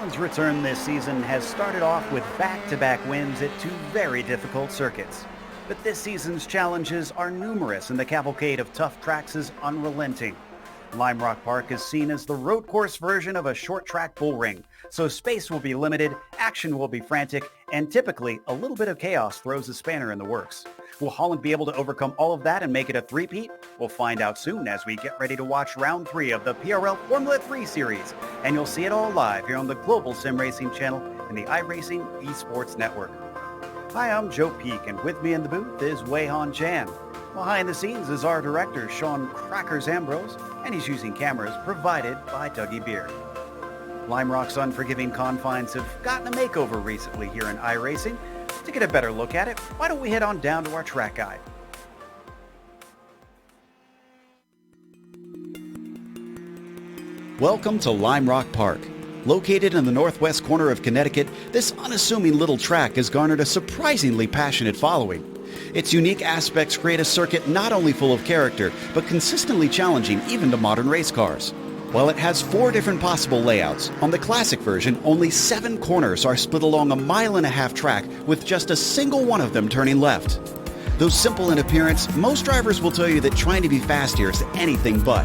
Holland's return this season has started off with back-to-back wins at two very difficult circuits. But this season's challenges are numerous and the cavalcade of tough tracks is unrelenting. Lime Rock Park is seen as the road course version of a short track bull ring, so space will be limited, action will be frantic, and typically a little bit of chaos throws a spanner in the works. Will Holland be able to overcome all of that and make it a three-peat? We'll find out soon as we get ready to watch round 3 of the PRL Formula 3 series, and you'll see it all live here on the Global Sim Racing channel and the iRacing Esports Network. Hi, I'm Joe Peak, and with me in the booth is Wei-Han Chan. Behind the scenes is our director, Sean Crackers Ambrose, and he's using cameras provided by Dougie Beer. Lime Rock's unforgiving confines have gotten a makeover recently here in iRacing. To get a better look at it, why don't we head on down to our track guide. Welcome to Lime Rock Park. Located in the northwest corner of Connecticut, this unassuming little track has garnered a surprisingly passionate following. Its unique aspects create a circuit not only full of character, but consistently challenging even to modern race cars. While it has 4 different possible layouts, on the classic version, only 7 corners are split along a 1.5-mile track with just a single one of them turning left. Though simple in appearance, most drivers will tell you that trying to be fast here is anything but.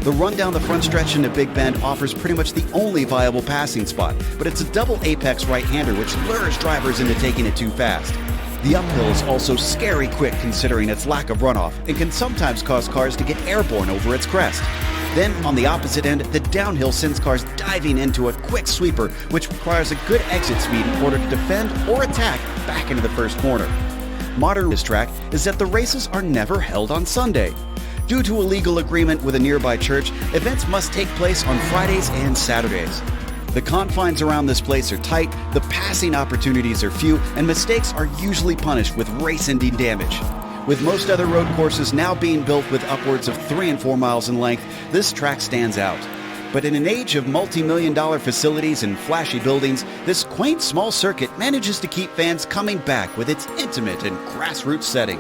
The run down the front stretch into Big Bend offers pretty much the only viable passing spot, but it's a double apex right-hander which lures drivers into taking it too fast. The uphill is also scary quick considering its lack of runoff and can sometimes cause cars to get airborne over its crest. Then, on the opposite end, the downhill sends cars diving into a quick sweeper which requires a good exit speed in order to defend or attack back into the first corner. Modern this track is that the races are never held on Sunday. Due to a legal agreement with a nearby church, events must take place on Fridays and Saturdays. The confines around this place are tight, the passing opportunities are few, and mistakes are usually punished with race-ending damage. With most other road courses now being built with upwards of 3 and 4 miles in length, this track stands out. But in an age of multi-million-dollar facilities and flashy buildings, this quaint small circuit manages to keep fans coming back with its intimate and grassroots setting.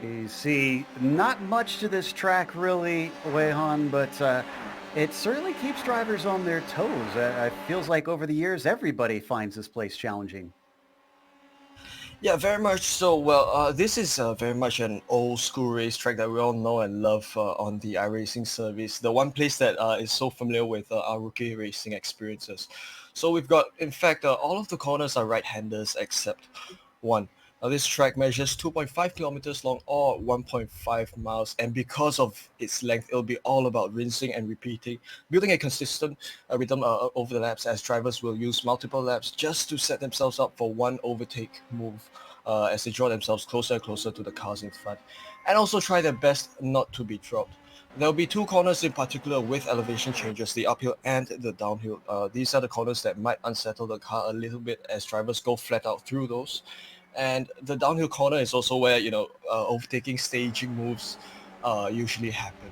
You see, not much to this track really, Wei-Han, but it certainly keeps drivers on their toes. It feels like over the years, everybody finds this place challenging. Yeah, very much so. Well, this is very much an old school racetrack that we all know and love on the iRacing service. The one place that is so familiar with our rookie racing experiences. So we've got, in fact, all of the corners are right-handers except one. Now this track measures 2.5 kilometers long or 1.5 miles, and because of its length, it'll be all about rinsing and repeating, building a consistent rhythm over the laps, as drivers will use multiple laps just to set themselves up for one overtake move as they draw themselves closer and closer to the cars in front, and also try their best not to be dropped. There'll be 2 corners in particular with elevation changes, the uphill and the downhill. These are the corners that might unsettle the car a little bit as drivers go flat out through those. And the downhill corner is also where, overtaking staging moves usually happen.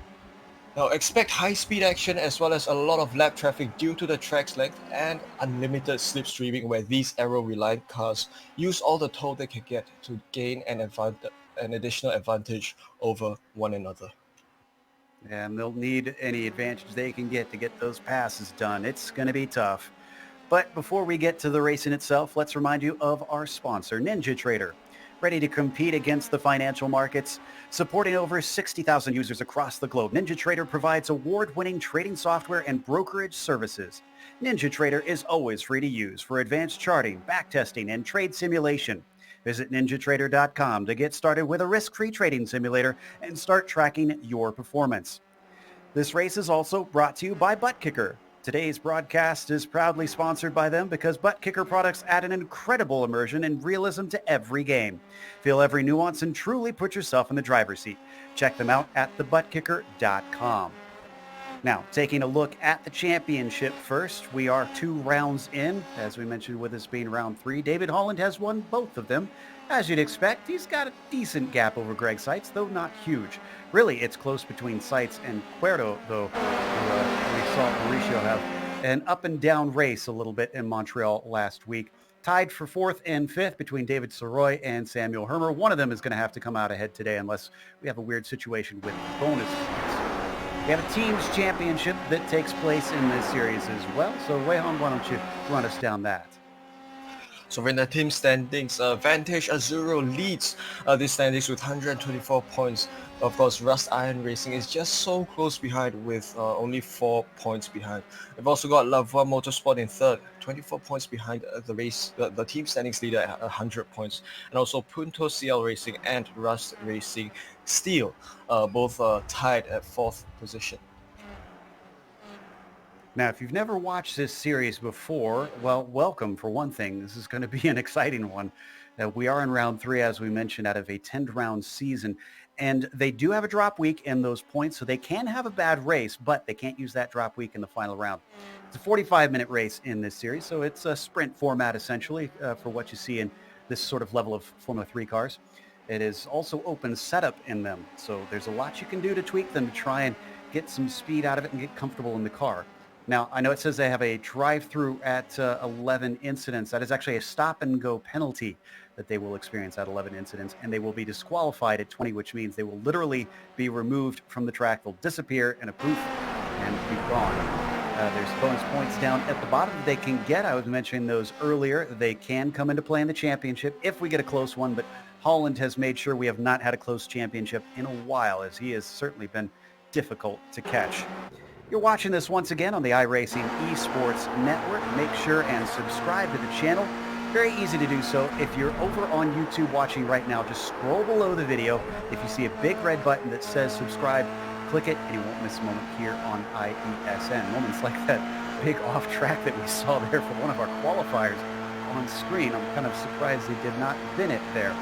Now expect high-speed action as well as a lot of lap traffic due to the track's length and unlimited slipstreaming, where these aero-reliant cars use all the tow they can get to gain an additional advantage over one another. And they'll need any advantage they can get to get those passes done. It's going to be tough. But before we get to the racing itself, let's remind you of our sponsor, NinjaTrader. Ready to compete against the financial markets? Supporting over 60,000 users across the globe, NinjaTrader provides award-winning trading software and brokerage services. NinjaTrader is always free to use for advanced charting, backtesting, and trade simulation. Visit ninjatrader.com to get started with a risk-free trading simulator and start tracking your performance. This race is also brought to you by ButtKicker. Today's broadcast is proudly sponsored by them because ButtKicker products add an incredible immersion and realism to every game. Feel every nuance and truly put yourself in the driver's seat. Check them out at thebuttkicker.com. Now, taking a look at the championship first, we are 2 rounds in. As we mentioned, with this being round 3, David Holland has won both of them. As you'd expect, he's got a decent gap over Greg Seitz, though not huge. Really, it's close between Seitz and Cuerto, though. We saw Mauricio have an up and down race a little bit in Montreal last week. tied for 4th and 5th between David Soroy and Samuel Hermer. One of them is going to have to come out ahead today unless we have a weird situation with bonus points. We have a teams championship that takes place in this series as well. So Wei-Han, why don't you run us down that? So in the team standings, Vantage Azuro leads these standings with 124 points. Of course, Rust Iron Racing is just so close behind with only 4 points behind. We've also got Lavoie Motorsport in third, 24 points behind the team standings leader at 100 points. And also Punto CL Racing and Rust Racing Steel, both tied at 4th position. Now, if you've never watched this series before, well, welcome for one thing. This is going to be an exciting one. We are in round 3, as we mentioned, out of a 10-round season. And they do have a drop week in those points, so they can have a bad race, but they can't use that drop week in the final round. It's a 45-minute race in this series, so it's a sprint format, essentially, for what you see in this sort of level of Formula 3 cars. It is also open setup in them, so there's a lot you can do to tweak them to try and get some speed out of it and get comfortable in the car. Now, I know it says they have a drive-through at 11 incidents. That is actually a stop-and-go penalty that they will experience at 11 incidents, and they will be disqualified at 20, which means they will literally be removed from the track. They'll disappear in a poof and be gone. There's bonus points down at the bottom that they can get. I was mentioning those earlier. They can come into play in the championship if we get a close one, but Holland has made sure we have not had a close championship in a while, as he has certainly been difficult to catch. You're watching this once again on the iRacing Esports Network. Make sure and subscribe to the channel. Very easy to do so. If you're over on YouTube watching right now, just scroll below the video. If you see a big red button that says subscribe, click it, and you won't miss a moment here on IESN. Moments like that big off track that we saw there for one of our qualifiers on screen. I'm kind of surprised they did not bin it there.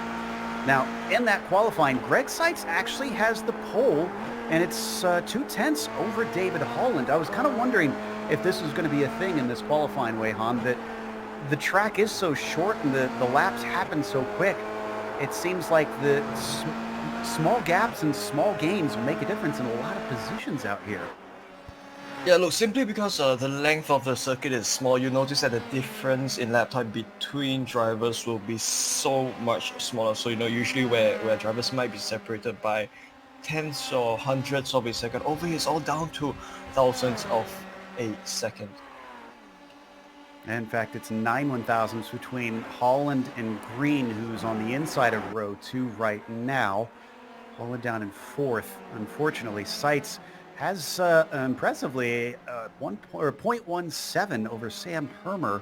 Now, in that qualifying, Greg Seitz actually has the pole, and it's 2/10 over David Holland. I was kind of wondering if this was going to be a thing in this qualifying, Wei-Han, that the track is so short and the laps happen so quick. It seems like the small gaps and small gains will make a difference in a lot of positions out here. Yeah, look, simply because the length of the circuit is small, you notice that the difference in lap time between drivers will be so much smaller. So, usually where drivers might be separated by tenths or hundredths of a second, over here it's all down to thousandths of a second. In fact, it's 9 1,000ths between Holland and Green, who's on the inside of row 2 right now. Holland down in 4th. Unfortunately, Seitz has impressively 0.17 over Sam Hermer,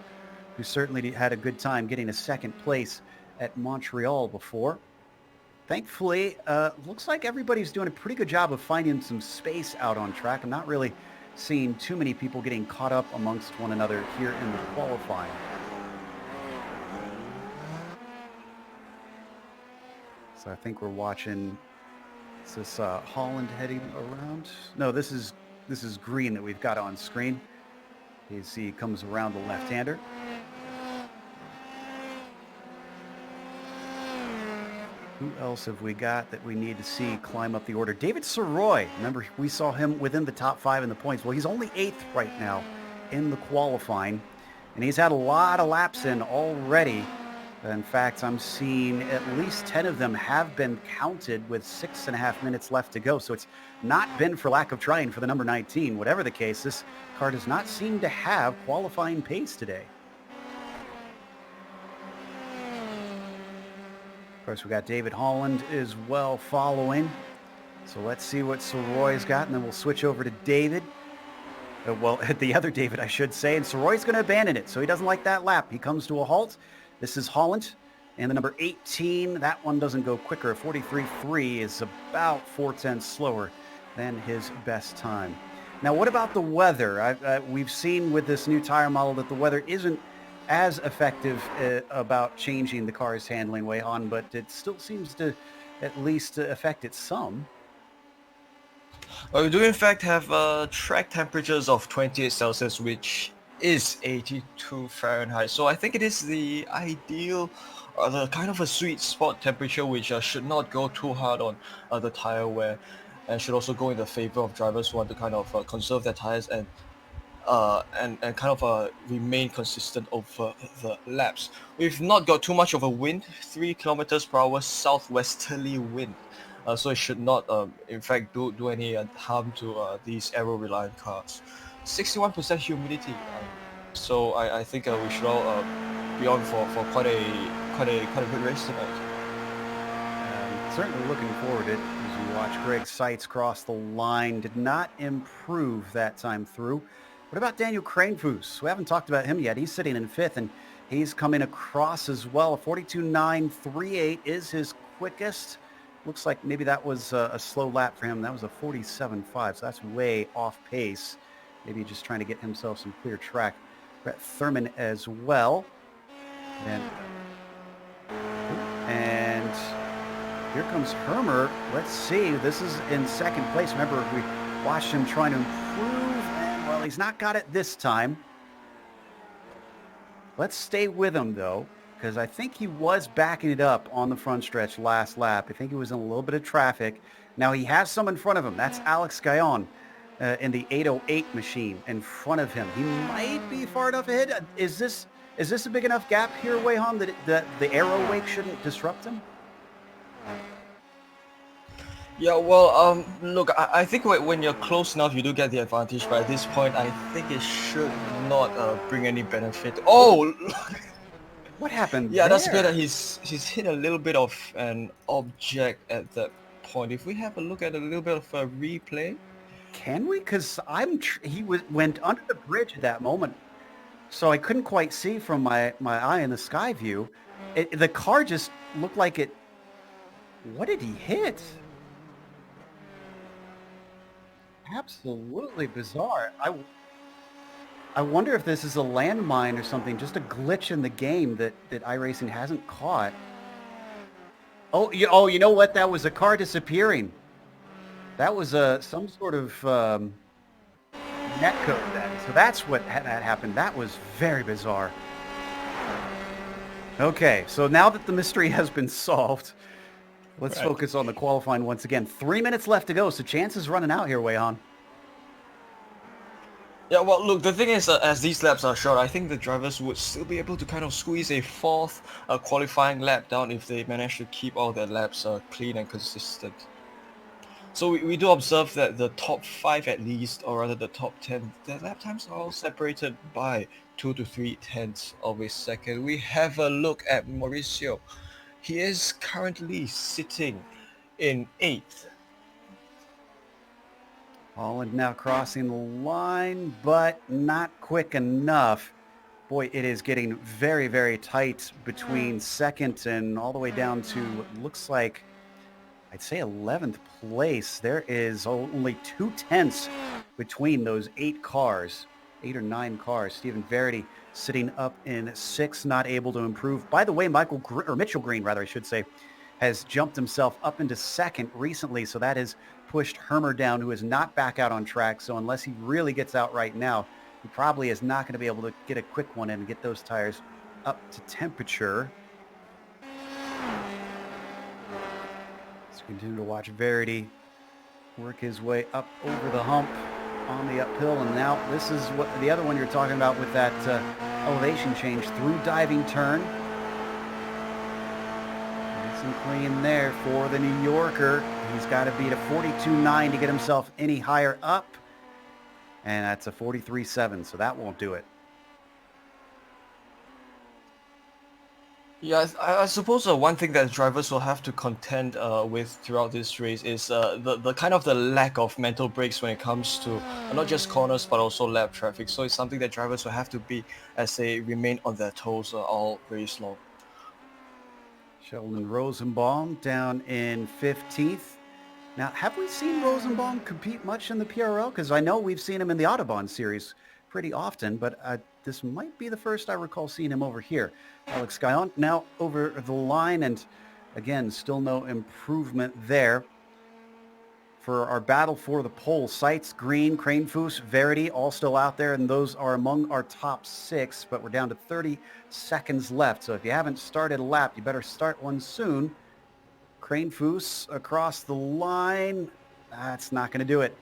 who certainly had a good time getting a second place at Montreal before. Thankfully, looks like everybody's doing a pretty good job of finding some space out on track. I'm not really seeing too many people getting caught up amongst one another here in the qualifying. So I think we're watching, is this Holland heading around? No, this is Green that we've got on screen. You see he comes around the left-hander. Who else have we got that we need to see climb up the order? David Soroy. Remember, we saw him within the top 5 in the points. Well, he's only 8th right now in the qualifying, and he's had a lot of laps in already. In fact, I'm seeing at least 10 of them have been counted with 6.5 minutes left to go. So it's not been for lack of trying for the number 19. Whatever the case, this car does not seem to have qualifying pace today. Of course, we got David Holland as well following. So let's see what Soroy's got, and then we'll switch over to David. Well, the other David, I should say. And Soroy's going to abandon it, so he doesn't like that lap. He comes to a halt. This is Holland. And the number 18, that one doesn't go quicker. 43.3 is about 0.4 slower than his best time. Now, what about the weather? We've seen with this new tire model that the weather isn't as effective about changing the car's handling way on, but it still seems to at least affect it some. We do in fact have track temperatures of 28 Celsius, which is 82 Fahrenheit. So I think it is the ideal, the kind of a sweet spot temperature, which should not go too hard on the tire wear, and should also go in the favor of drivers who want to kind of conserve their tires and and kind of remain consistent over the laps. We've not got too much of a wind, 3 kilometers per hour southwesterly wind. So it should not, in fact, do any harm to these aero-reliant cars. 61% humidity. So I think we should all be on for quite a good race tonight. Certainly looking forward to it as you watch Greg Seitz cross the line. Did not improve that time through. What about Daniel Kranefuss? We haven't talked about him yet. He's sitting in fifth, and he's coming across as well. 42.938 is his quickest. Looks like maybe that was a slow lap for him. That was a 47.5, so that's way off pace. Maybe just trying to get himself some clear track. Brett Thurman as well. And here comes Hermer. Let's see. This is in second place. Remember, we watched him trying to improve. And, well, he's not got it this time. Let's stay with him, though, because I think he was backing it up on the front stretch last lap. I think he was in a little bit of traffic. Now he has some in front of him. That's Alex Gaillon in the 808 machine in front of him. He might be far enough ahead. Is this a big enough gap here, Wei Han, that the aero wake shouldn't disrupt him? Yeah, well, look, I think when you're close enough, you do get the advantage. But at this point, I think it should not bring any benefit. Oh, what happened? Yeah, there? that's good. That he's hit a little bit of an object at that point. If we have a look at a little bit of a replay, can we? Because he went under the bridge at that moment, so I couldn't quite see from my eye in the sky view. The car just looked like it. What did he hit? Absolutely bizarre. I wonder if this is a landmine or something, just a glitch in the game that iRacing hasn't caught. Oh, you know what? That was a car disappearing. That was some sort of netcode then. So that's what that happened. That was very bizarre. Okay, so now that the mystery has been solved, let's focus on the qualifying once again. 3 minutes left to go, so chance is running out here, Wei Han. Yeah, well, look, the thing is, as these laps are short, I think the drivers would still be able to kind of squeeze a fourth qualifying lap down if they manage to keep all their laps clean and consistent. So we do observe that the top 5 at least, or rather the top 10, their lap times are all separated by 2 to 3 tenths of a second. We have a look at Mauricio. He is currently sitting in 8th. Holland now crossing the line, but not quick enough. Boy, it is getting very, very tight between second and all the way down to what looks like, I'd say 11th place. There is only 2 tenths between those 8 cars, 8 or 9 cars. Stephen Verity sitting up in 6th, not able to improve. By the way, Mitchell Green, rather, I should say, has jumped himself up into 2nd recently, so that has pushed Hermer down, who is not back out on track. So unless he really gets out right now, he probably is not going to be able to get a quick one in and get those tires up to temperature. Let's continue to watch Verity work his way up over the hump on the uphill. And now this is what the other one you're talking about with that elevation change through diving turn. Nice and clean there for the New Yorker. He's got to beat a 42.9 to get himself any higher up. And that's a 43.7, so that won't do it. Yeah, I suppose one thing that drivers will have to contend with throughout this race is the kind of the lack of mental breaks when it comes to not just corners but also lap traffic. So it's something that drivers will have to be as they remain on their toes all race long. Sheldon Rosenbaum down in 15th. Now, have we seen Rosenbaum compete much in the PRL? Because I know we've seen him in the Autobahn series pretty often, but this might be the first I recall seeing him over here. Alex Gaillon now over the line, and again, still no improvement there. For our battle for the pole, Seitz, Green, Kranefuss, Verity, all still out there, and those are among our top 6, but we're down to 30 seconds left. So if you haven't started a lap, you better start one soon. Kranefuss across the line. That's not going to do it.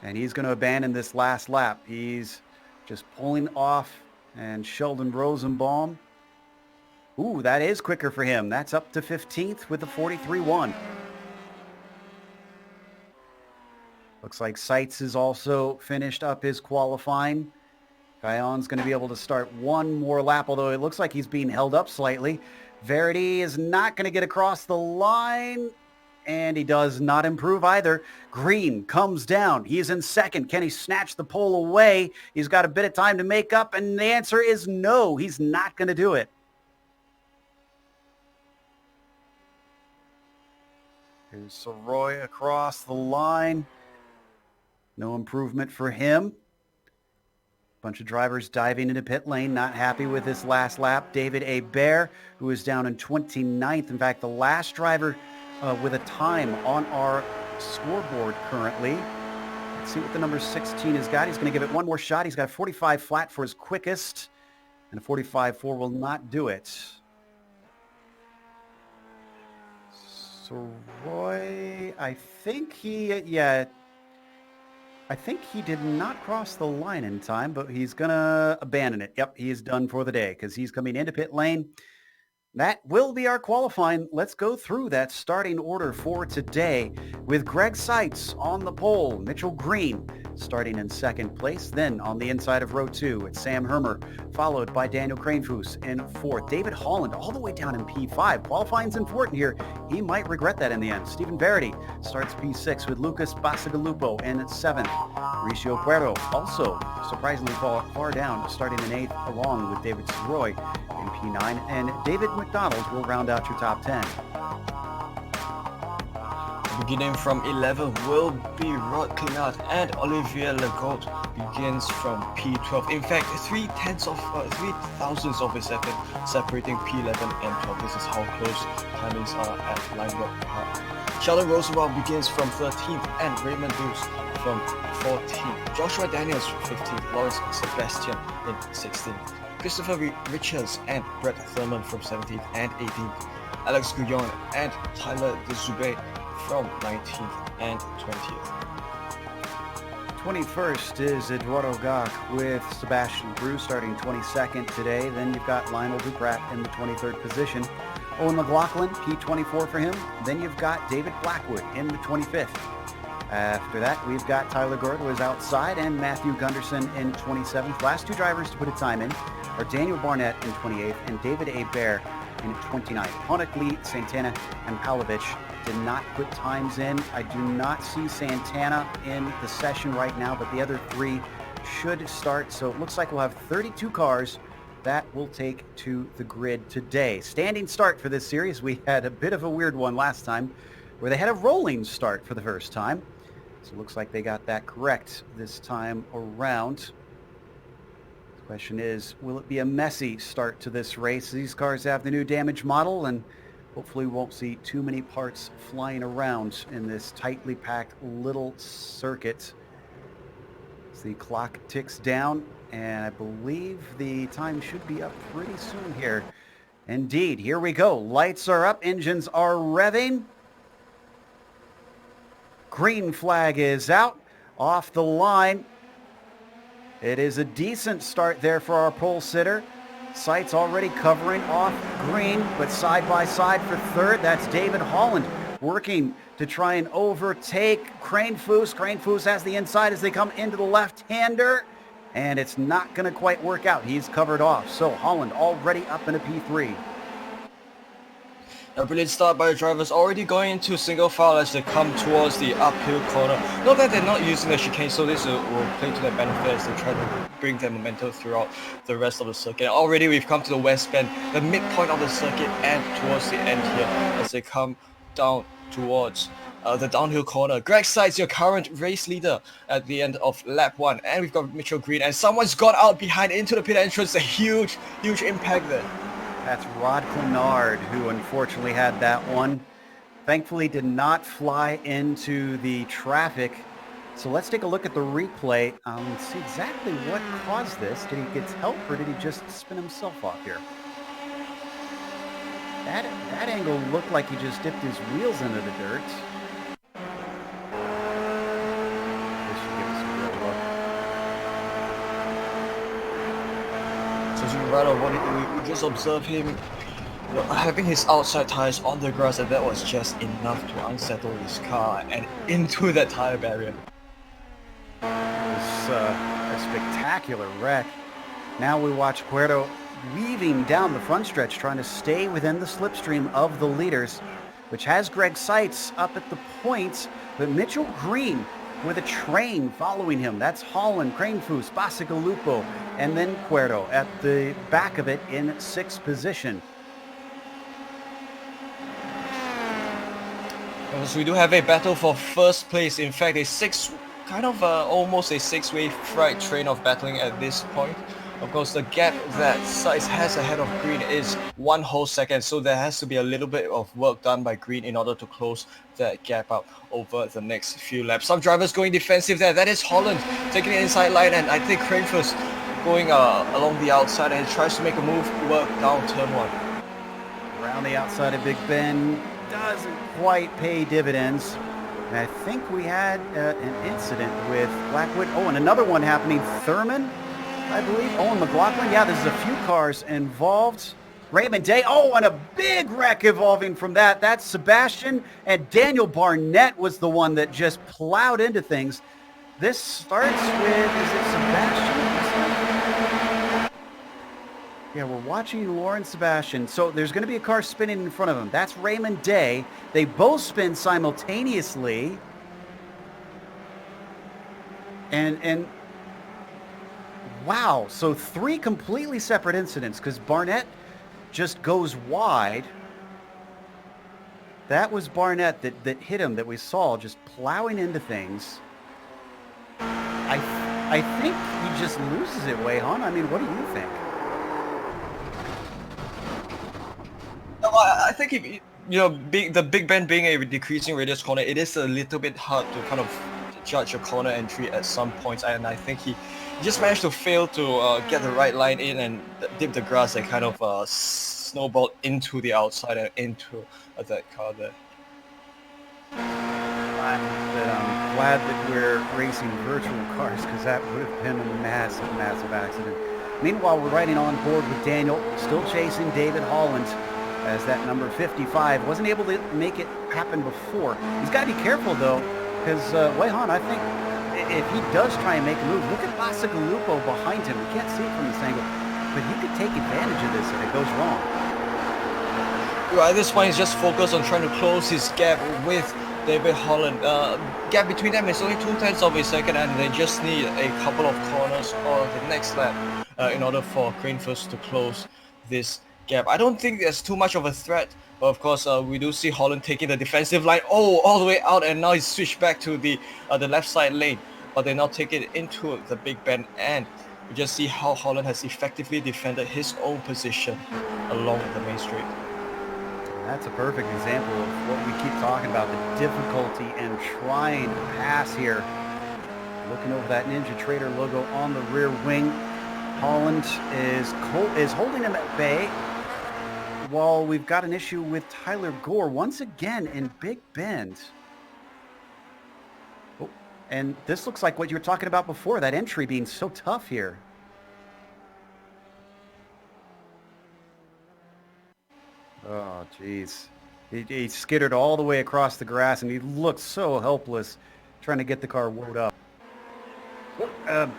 And he's going to abandon this last lap. He's just pulling off, and Sheldon Rosenbaum. Ooh, that is quicker for him. That's up to 15th with the 43.1. Looks like Seitz has also finished up his qualifying. Guyon's going to be able to start one more lap, although it looks like he's being held up slightly. Verity is not going to get across the line, and he does not improve either. Green comes down. He is in second. Can he snatch the pole away? He's got a bit of time to make up, and the answer is no. He's not going to do it. Here's Soroy across the line. No improvement for him. Bunch of drivers diving into pit lane, not happy with this last lap. David A. Bear, who is down in 29th. In fact, the last driver with a time on our scoreboard currently. Let's see what the number 16 has got. He's going to give it one more shot. He's got a 45 flat for his quickest, and a 45.4 will not do it. Roy, I think he did not cross the line in time, but he's going to abandon it. Yep, he is done for the day because he's coming into pit lane. That will be our qualifying. Let's go through that starting order for today with Greg Seitz on the pole, Mitchell Green starting in second place. Then on the inside of row 2, it's Sam Hermer, followed by Daniel Kranefuss in fourth. David Holland all the way down in P5. Qualifying's important here. He might regret that in the end. Stephen Verity starts P6 with Lucas Bacigalupo in seventh. Mauricio Puerto also surprisingly far down, starting in eighth, along with David Soroy in P9. And David McDonald will round out your top 10. Beginning from 11 will be Rod Clinard, and Olivier Legault begins from P12. In fact, 0.3 of a second separating P11 and 12. This is how close timings are at Limerock Park. Sheldon Rosenbaum begins from 13th, and Raymond Lewis from 14th. Joshua Daniels 15th, Lawrence Sebastian in 16th. Christopher Richards and Brett Thurman from 17th and 18th. Alex Guyon and Tyler DeZube from 19th and 20th. 21st is Eduardo Gach with Sebastian Brew starting 22nd today. Then you've got Lionel Duprat in the 23rd position. Owen McLaughlin, P24 for him. Then you've got David Blackwood in the 25th. After that, we've got Tyler Gord, who is outside, and Matthew Gunderson in 27th. Last two drivers to put a time in are Daniel Barnett in 28th and David A. Bear in 29th. Honeck, Lee, Santana, and Pavlovich did not put times in. I do not see Santana in the session right now, but the other three should start. So it looks like we'll have 32 cars that will take to the grid today. Standing start for this series. We had a bit of a weird one last time where they had a rolling start for the first time. So it looks like they got that correct this time around. The question is, will it be a messy start to this race? These cars have the new damage model, and hopefully we won't see too many parts flying around in this tightly packed little circuit. As the clock ticks down, and I believe the time should be up pretty soon here. Indeed, here we go. Lights are up, engines are revving. Green flag is out, off the line. It is a decent start there for our pole sitter. Seitz already covering off Green, but side by side for third. That's David Holland working to try and overtake Kranefuss. Kranefuss has the inside as they come into the left-hander, and it's not going to quite work out. He's covered off. So Holland already up in a P3. A brilliant start by the drivers, already going into single file as they come towards the uphill corner. Note that they're not using the chicane, so this will play to their benefit as they try to bring their momentum throughout the rest of the circuit. Already we've come to the west bend, the midpoint of the circuit, and towards the end here as they come down towards the downhill corner. Greg Seitz, your current race leader at the end of lap 1. And we've got Mitchell Green, and someone's got out behind into the pit entrance. A huge impact there. That's Rod Clinard, who unfortunately had that one. Thankfully did not fly into the traffic. So let's take a look at the replay and see exactly what caused this. Did he get help, or did he just spin himself off here? That angle looked like he just dipped his wheels into the dirt. This should give us right of what we just observed him, having his outside tires on the grass, and that was just enough to unsettle his car and into that tire barrier. It was a spectacular wreck. Now we watch Puerto weaving down the front stretch, trying to stay within the slipstream of the leaders, which has Greg Seitz up at the points, but Mitchell Green with a train following him. That's Holland, Cranefoos, Bacigalupo, and then Puerto at the back of it in 6th position. So we do have a battle for first place. In fact, almost a six-way freight train of battling at this point. Of course, the gap that Seitz has ahead of Green is 1 whole second, so there has to be a little bit of work done by Green in order to close that gap up over the next few laps. Some drivers going defensive there. That is Holland taking the inside line, and I think Cranefoos going along the outside, and he tries to make a move work down turn 1. Around the outside of Big Ben, doesn't quite pay dividends. And I think we had an incident with Blackwood. Oh, and another one happening. Thurman, I believe. Owen McLaughlin. Yeah, there's a few cars involved. Raymond Day. Oh, and a big wreck evolving from that. That's Sebastian, and Daniel Barnett was the one that just plowed into things. This starts with, is it Sebastian? Yeah, we're watching Lauren Sebastian. So there's going to be a car spinning in front of him. That's Raymond Day. They both spin simultaneously. And wow, so 3 completely separate incidents, because Barnett just goes wide. That was Barnett that hit him, that we saw just plowing into things. I think he just loses it, Wei-Han. I mean, what do you think? I think the Big Ben being a decreasing radius corner, it is a little bit hard to kind of judge a corner entry at some points, and I think he just managed to fail to get the right line in and dip the grass and kind of snowballed into the outside and into that car there. I'm glad that we're racing virtual cars, because that would have been a massive, massive accident. Meanwhile, we're riding on board with Daniel, still chasing David Holland, as that number 55 wasn't able to make it happen before. He's got to be careful, though, because Wei-Han, I think, if he does try and make a move, look at Bacigalupo behind him. We can't see it from this angle, but he could take advantage of this if it goes wrong. At this point, he's just focused on trying to close his gap with David Holland. Gap between them is only 0.2 of a second, and they just need a couple of corners or the next lap in order for Cranefoos to close this gap. I don't think there's too much of a threat, but of course we do see Holland taking the defensive line all the way out, and now he's switched back to the left side lane, but they now take it into the Big Ben, and you just see how Holland has effectively defended his own position along the main straight. That's a perfect example of what we keep talking about, the difficulty in trying to pass here. Looking over that Ninja Trader logo on the rear wing. Holland is holding him at bay, while we've got an issue with Tyler Gore once again in Big Bend. Oh, and this looks like what you were talking about before, that entry being so tough here. Oh, jeez. He skittered all the way across the grass, and he looked so helpless trying to get the car wound up.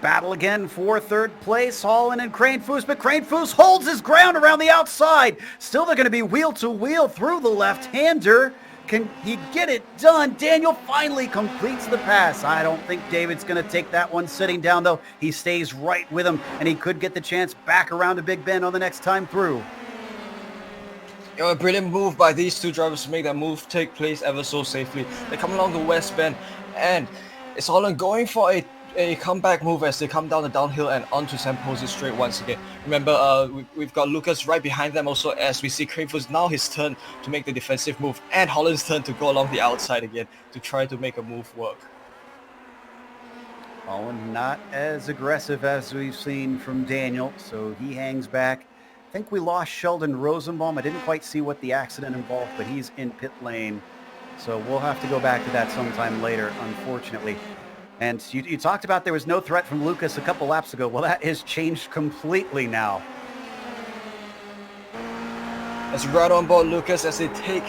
Battle again for 3rd place, Holland and Cranefoos, but Cranefoos holds his ground around the outside. Still, they're going to be wheel to wheel through the left-hander. Can he get it done? Daniel finally completes the pass. I don't think David's going to take that one sitting down, though. He stays right with him, and he could get the chance back around to Big Ben on the next time through. A brilliant move by these two drivers to make that move take place ever so safely. They come along the West Bend, and it's Holland going for a comeback move as they come down the downhill and onto St. Posey straight once again. Remember, we've got Lucas right behind them also, as we see Cranefoos now his turn to make the defensive move, and Holland's turn to go along the outside again to try to make a move work. Holland not as aggressive as we've seen from Daniel, so he hangs back. I think we lost Sheldon Rosenbaum. I didn't quite see what the accident involved, but he's in pit lane. So we'll have to go back to that sometime later, unfortunately. And you talked about there was no threat from Lucas a couple laps ago. Well, that has changed completely now. As right on board Lucas as they take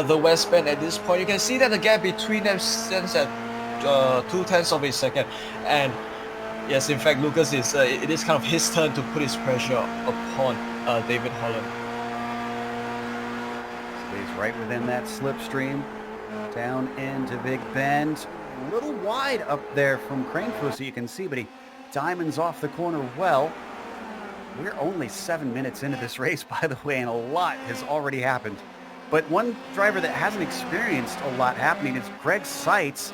the west bend at this point. You can see that the gap between them stands at 0.2 of a second. And yes, in fact, Lucas it is kind of his turn to put his pressure upon David Holland. Stays right within that slipstream. Down into Big Bend. A little wide up there from Cranefoot, you can see, but he diamonds off the corner well. We're only 7 minutes into this race, by the way, and a lot has already happened. But one driver that hasn't experienced a lot happening is Greg Seitz,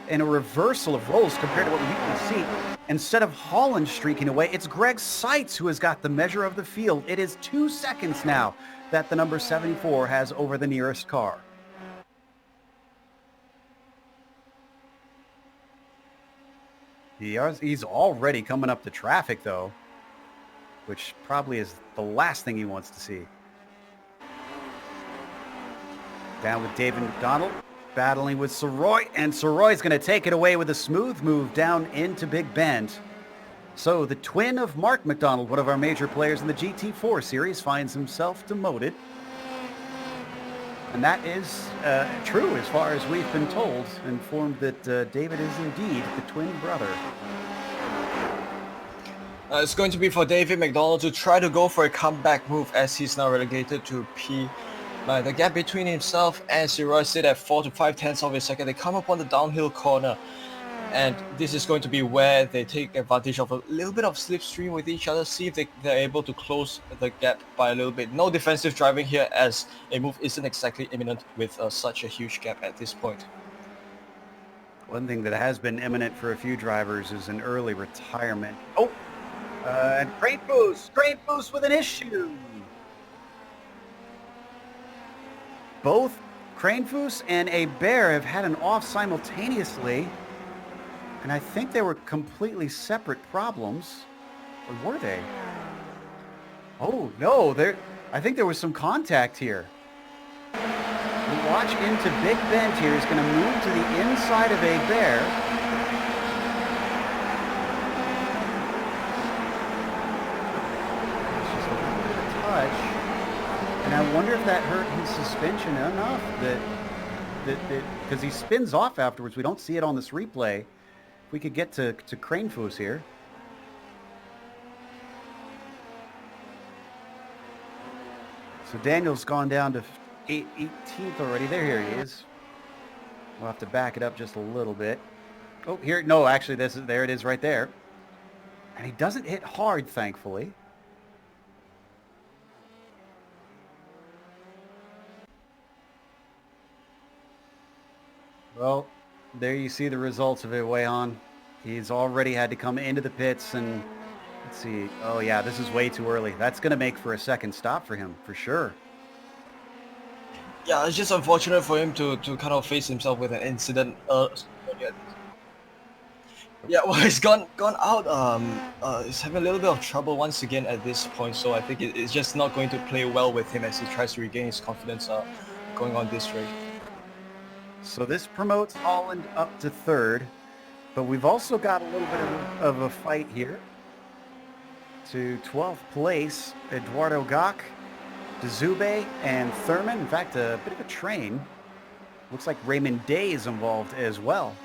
in a reversal of roles compared to what we usually see. Instead of Holland streaking away, it's Greg Seitz who has got the measure of the field. It is 2 seconds now that the number 74 has over the nearest car. He's already coming up to traffic, though, which probably is the last thing he wants to see. Down with David McDonald, battling with Soroy, and Soroy's going to take it away with a smooth move down into Big Bend. So the twin of Mark McDonald, one of our major players in the GT4 series, finds himself demoted. And that is true as far as we've been told, informed that David is indeed the twin brother. It's going to be for David McDonald to try to go for a comeback move as he's now relegated to P. The gap between himself and Siroy sit at 4 to 5 of a second. They come up on the downhill corner, and this is going to be where they take advantage of a little bit of slipstream with each other, see if they're able to close the gap by a little bit. No defensive driving here, as a move isn't exactly imminent with such a huge gap at this point. One thing that has been imminent for a few drivers is an early retirement. And Cranefoot with an issue. Both Cranefoot and a bear have had an off simultaneously, and I think they were completely separate problems. Or were they? Oh no, I think there was some contact here. The watch into Big Bend here is going to move to the inside of a bear. It's just a little bit of touch. And I wonder if that hurt his suspension enough that because he spins off afterwards. We don't see it on this replay. If we could get to Cranefoot here. So Daniel's gone down to 18th already. Here he is. We'll have to back it up just a little bit. Oh, here, no, actually, there it is right there. And he doesn't hit hard, thankfully. Well, there you see the results of it, Wei-Han. He's already had to come into the pits and, let's see. Oh, yeah, this is way too early. That's going to make for a second stop for him, for sure. Yeah, it's just unfortunate for him to kind of face himself with an incident. Yeah, well, he's gone out. He's having a little bit of trouble once again at this point, so I think it's just not going to play well with him as he tries to regain his confidence going on this race. So this promotes Holland up to third, but we've also got a little bit of a fight here. To 12th place, Eduardo Gach, Dzube, and Thurman. In fact, a bit of a train. Looks like Raymond Day is involved as well.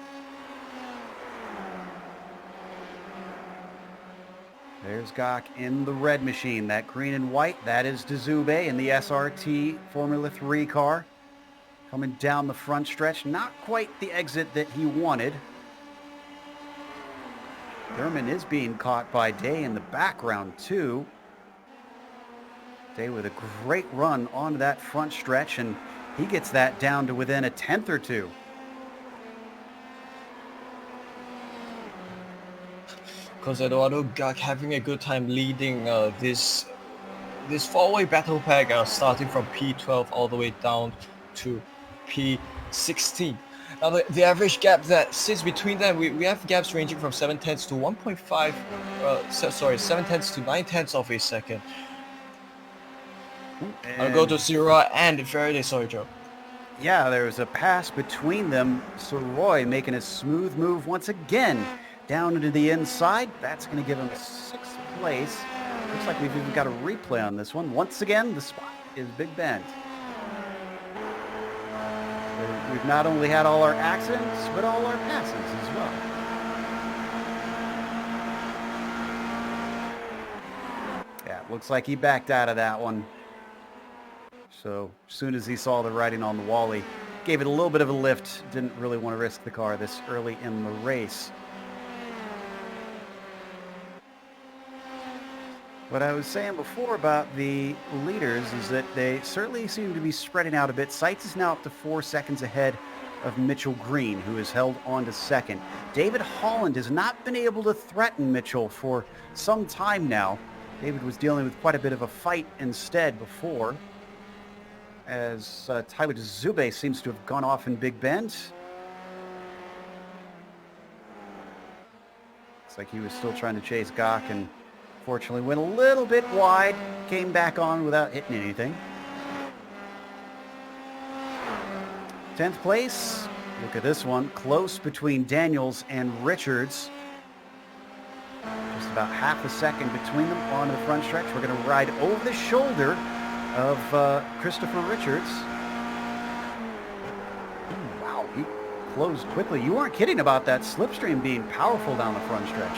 There's Gach in the red machine. That green and white, that is Dzube in the SRT Formula 3 car. Coming down the front stretch, not quite the exit that he wanted. Thurman is being caught by Day in the background too. Day with a great run onto that front stretch, and he gets that down to within a tenth or two. Because Eduardo Gach having a good time leading this four-way battle pack, starting from P12 all the way down to P16. Now the average gap that sits between them, we have gaps ranging from 7 tenths to 7 tenths to 9 tenths of a second. I'll go to Sierra and Faraday. Sorry, Joe. Yeah, there was a pass between them. Soroy making a smooth move once again down into the inside. That's going to give him 6th place. Looks like we've even got a replay on this one. Once again, the spot is Big Bend. We've not only had all our accidents, but all our passes as well. Yeah, looks like he backed out of that one. So as soon as he saw the writing on the wall, he gave it a little bit of a lift. Didn't really want to risk the car this early in the race. What I was saying before about the leaders is that they certainly seem to be spreading out a bit. Seitz is now up to 4 seconds ahead of Mitchell Green, who is held on to second. David Holland has not been able to threaten Mitchell for some time now. David was dealing with quite a bit of a fight instead before, as Tyler Zube seems to have gone off in Big Bend. Looks like he was still trying to chase Gach and fortunately went a little bit wide, came back on without hitting anything. 10th place, look at this one, close between Daniels and Richards. Just about half a second between them on the front stretch. We're going to ride over the shoulder of Christopher Richards. Ooh, wow, he closed quickly. You weren't kidding about that slipstream being powerful down the front stretch.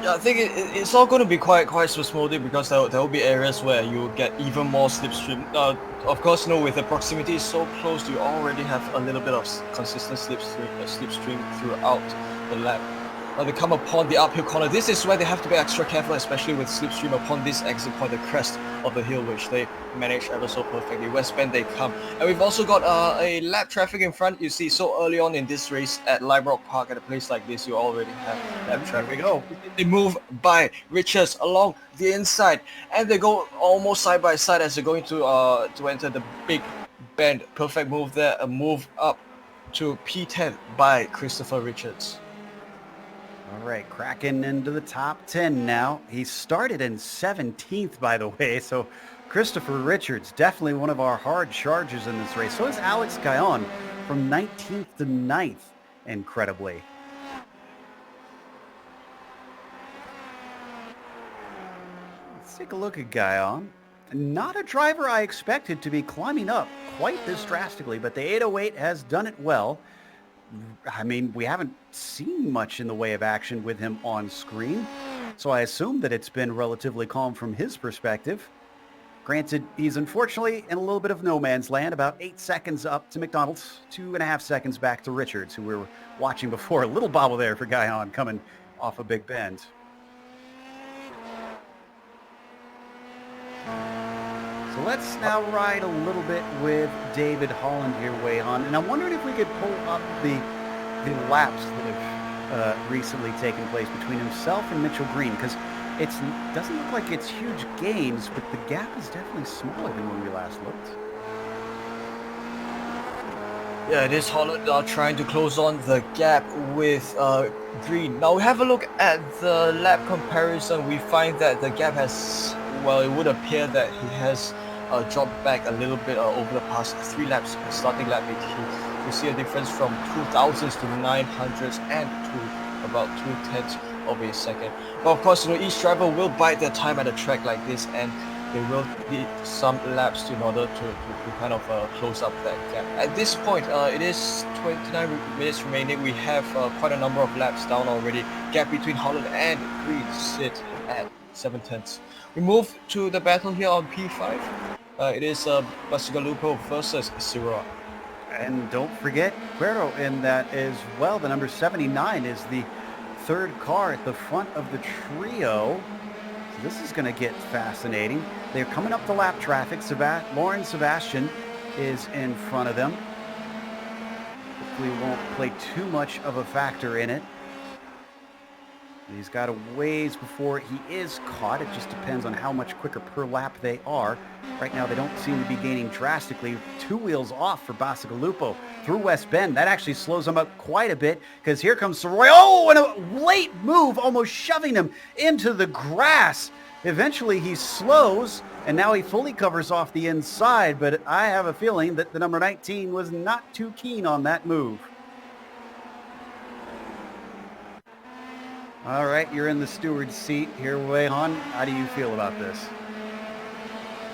Yeah, I think it's all going to be quite smoothly because there will be areas where you get even more slipstream. Of course, with the proximity so close, you already have a little bit of consistent slipstream throughout the lap. They come upon the uphill corner. This is where they have to be extra careful, especially with slipstream upon this exit point, the crest of the hill, which they manage ever so perfectly. West Bend they come. And we've also got a lap traffic in front. You see, so early on in this race at Lime Rock Park, at a place like this, you already have lap traffic. They move by Richards along the inside, and they go almost side by side as they're going to enter the Big Bend. Perfect move there, a move up to P10 by Christopher Richards. All right, cracking into the top 10 now. He started in 17th, by the way, so Christopher Richards, definitely one of our hard chargers in this race. So is Alex Guyon from 19th to 9th, incredibly. Let's take a look at Guyon. Not a driver I expected to be climbing up quite this drastically, but the 808 has done it well. I mean, we haven't seen much in the way of action with him on screen, so I assume that it's been relatively calm from his perspective. Granted, he's unfortunately in a little bit of no man's land, about 8 seconds up to McDonald's, 2.5 seconds back to Richards, who we were watching before. A little bobble there for Guyon coming off a Big Bend. So let's now ride a little bit with David Holland here, Wei Han. And I'm wondering if we could pull up the laps that have recently taken place between himself and Mitchell Green, because it doesn't look like it's huge gains, but the gap is definitely smaller than when we last looked. Yeah, it is Holland trying to close on the gap with Green. Now we have a look at the lap comparison. We find that the gap has, well, it would appear that he has dropped back a little bit over the past 3 laps, starting lap 18. You see a difference from 2000s to 900s and to about 2/10 of a second. But of course, each driver will bide their time at a track like this, and they will need some laps in order to kind of close up that gap. At this point, it is 29 minutes remaining. We have quite a number of laps down already. Gap between Holland and Green sit at 7/10. We move to the battle here on P5. It is Bacigalupo versus Sirot. And don't forget Cuero in that as well. The number 79 is the third car at the front of the trio. So this is going to get fascinating. They're coming up the lap traffic. Lauren Sebastian is in front of them. Hopefully won't play too much of a factor in it. He's got a ways before he is caught. It just depends on how much quicker per lap they are. Right now, they don't seem to be gaining drastically. 2 wheels off for Bacigalupo through West Bend. That actually slows him up quite a bit, because here comes Soroy. Oh, and a late move, almost shoving him into the grass. Eventually, he slows, and now he fully covers off the inside, but I have a feeling that the number 19 was not too keen on that move. All right, you're in the steward's seat here, Wei Han. How do you feel about this?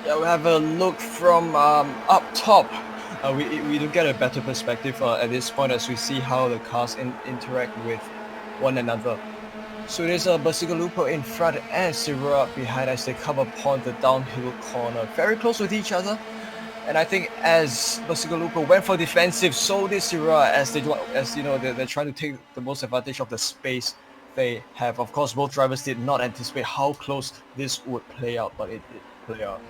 Yeah, we have a look from up top. We do get a better perspective at this point as we see how the cars interact with one another. So there's a Basigalupo in front and Syrah behind as they come upon the downhill corner, very close with each other. And I think as Basigalupo went for defensive, so did Syrah as you know they're trying to take the most advantage of the space they have. Of course, both drivers did not anticipate how close this would play out, but it did play out.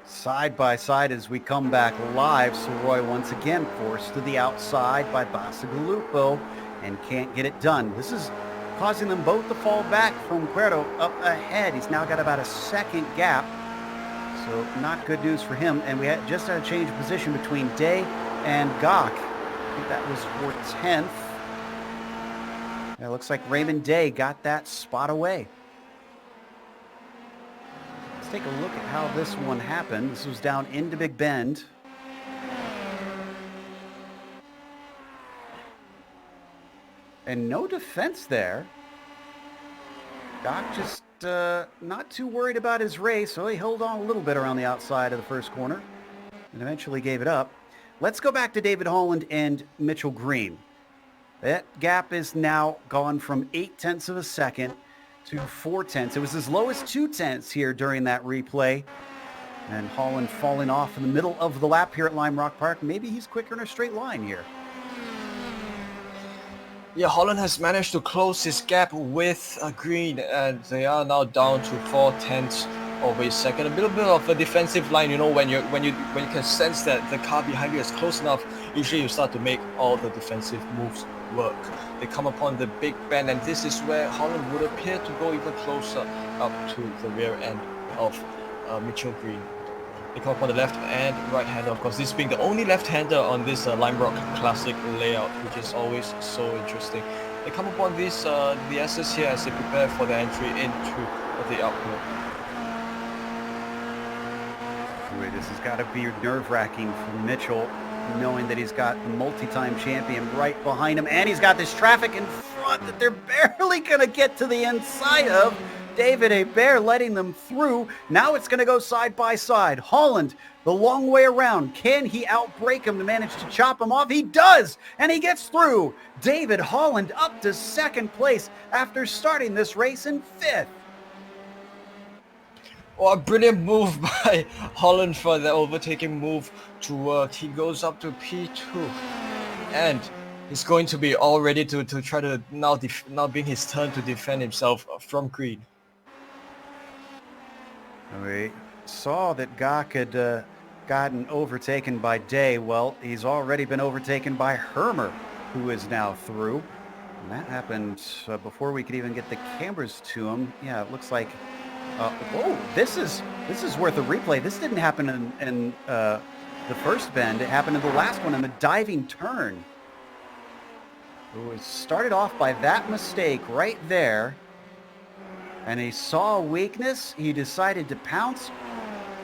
Side by side as we come back live, Soroy once again forced to the outside by Bacigalupo and can't get it done. This is causing them both to fall back from Cuerto up ahead. He's now got about a second gap, so not good news for him. And we just had a change of position between Day and Gok. I think that was for 10th. It looks like Raymond Day got that spot away. Let's take a look at how this one happened. This was down into Big Bend. And no defense there. Doc just not too worried about his race, so he held on a little bit around the outside of the first corner and eventually gave it up. Let's go back to David Holland and Mitchell Green. That gap is now gone from 0.8 of a second to 0.4. It was as low as 0.2 here during that replay. And Holland falling off in the middle of the lap here at Lime Rock Park. Maybe he's quicker in a straight line here. Yeah, Holland has managed to close his gap with Green, and they are now down to 0.4 of a second. A little bit of a defensive line, you know, when you can sense that the car behind you is close enough, usually you start to make all the defensive moves work. They come upon the big bend, and this is where Holland would appear to go even closer up to the rear end of Mitchell Green. They come upon the left and right-hander, of course, this being the only left-hander on this Lime Rock Classic layout, which is always so interesting. They come upon these the S's here as they prepare for the entry into the uphill. Boy, this has got to be nerve-wracking for Mitchell, knowing that he's got the multi-time champion right behind him, and he's got this traffic in front that they're barely going to get to the inside of. David Hebert letting them through. Now it's going to go side by side. Holland, the long way around. Can he outbrake him to manage to chop him off? He does, and he gets through. David Holland up to second place after starting this race in 5th. Oh, a brilliant move by Holland for the overtaking move to work. He goes up to P2, and he's going to be all ready to try to now being his turn to defend himself from Green. We saw that Gok had gotten overtaken by Day. Well, he's already been overtaken by Hermer, who is now through. And that happened before we could even get the cameras to him. Yeah, it looks like... oh, this is worth a replay. This didn't happen in the first bend. It happened in the last one in the diving turn. It was started off by that mistake right there. And he saw a weakness. He decided to pounce.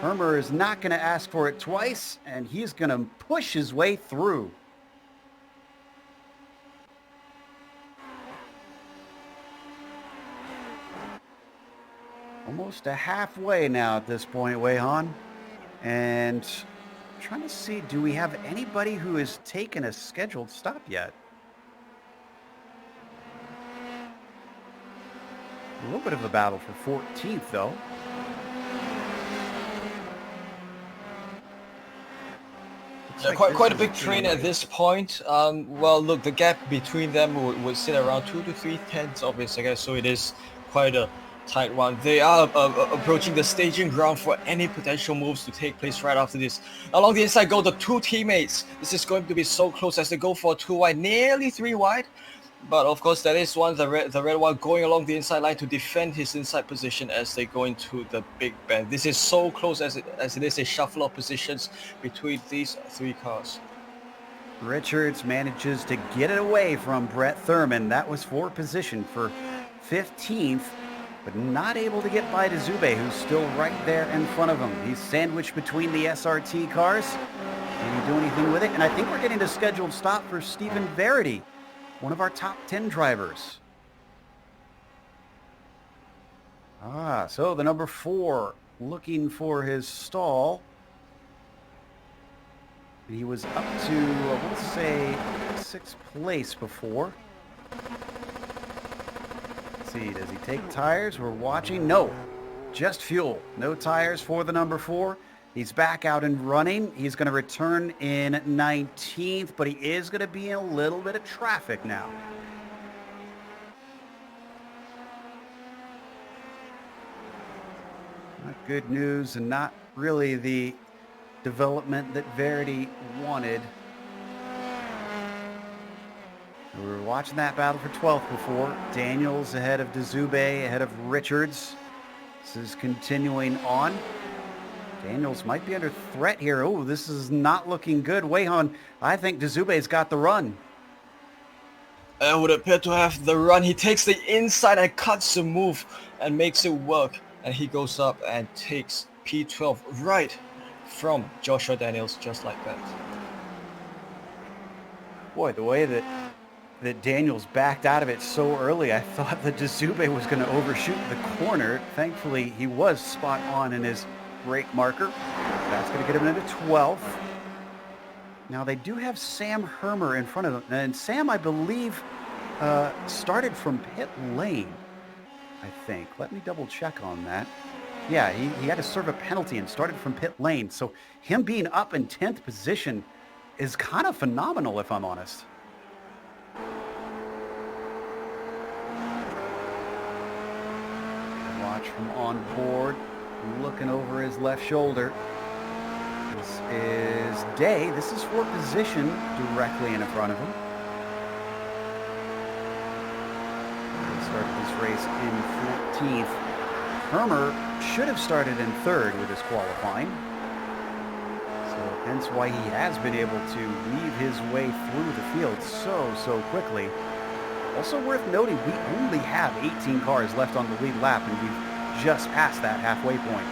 Hermer is not going to ask for it twice, and he's going to push his way through. Almost a halfway now at this point, Wei-Han. And I'm trying to see, do we have anybody who has taken a scheduled stop yet? A little bit of a battle for 14th, though. Quite a big train at this point. Well, look, the gap between them would sit around 2 to 3 tenths of a second, so it is quite a tight one. They are approaching the staging ground for any potential moves to take place right after this. Along the inside go the two teammates. This is going to be so close as they go for 2 wide, nearly 3 wide. But of course, that is one, the red one going along the inside line to defend his inside position as they go into the big bend. This is so close as it is a shuffle of positions between these 3 cars. Richards manages to get it away from Brett Thurman. That was for position for 15th, but not able to get by to Zube, who's still right there in front of him. He's sandwiched between the SRT cars. Can he do anything with it? And I think we're getting a scheduled stop for Stephen Verity, one of our top 10 drivers. So the number 4 looking for his stall. He was up to, we'll say, 6th place before. Let's see, does he take tires? We're watching. No, just fuel. No tires for the number 4. He's back out and running. He's going to return in 19th, but he is going to be in a little bit of traffic now. Not good news and not really the development that Verity wanted. We were watching that battle for 12th before. Daniels ahead of Dzube, ahead of Richards. This is continuing on. Daniels might be under threat here. Oh, this is not looking good. Weihan, I think Dzube's got the run. And would appear to have the run. He takes the inside and cuts the move and makes it work. And he goes up and takes P12 right from Joshua Daniels, just like that. Boy, the way that Daniels backed out of it so early, I thought that Dzube was going to overshoot the corner. Thankfully, he was spot on in his brake marker. That's going to get him into 12th. Now, they do have Sam Hermer in front of them. And Sam, I believe, started from pit lane, I think. Let me double check on that. Yeah, he had to serve a penalty and started from pit lane. So him being up in 10th position is kind of phenomenal, if I'm honest. Watch from on board, looking over his left shoulder. This is Day. This is for position directly in front of him. He started this race in 14th. Hermer should have started in 3rd with his qualifying. So hence why he has been able to weave his way through the field so quickly. Also worth noting, we only have 18 cars left on the lead lap, and we've just passed that halfway point.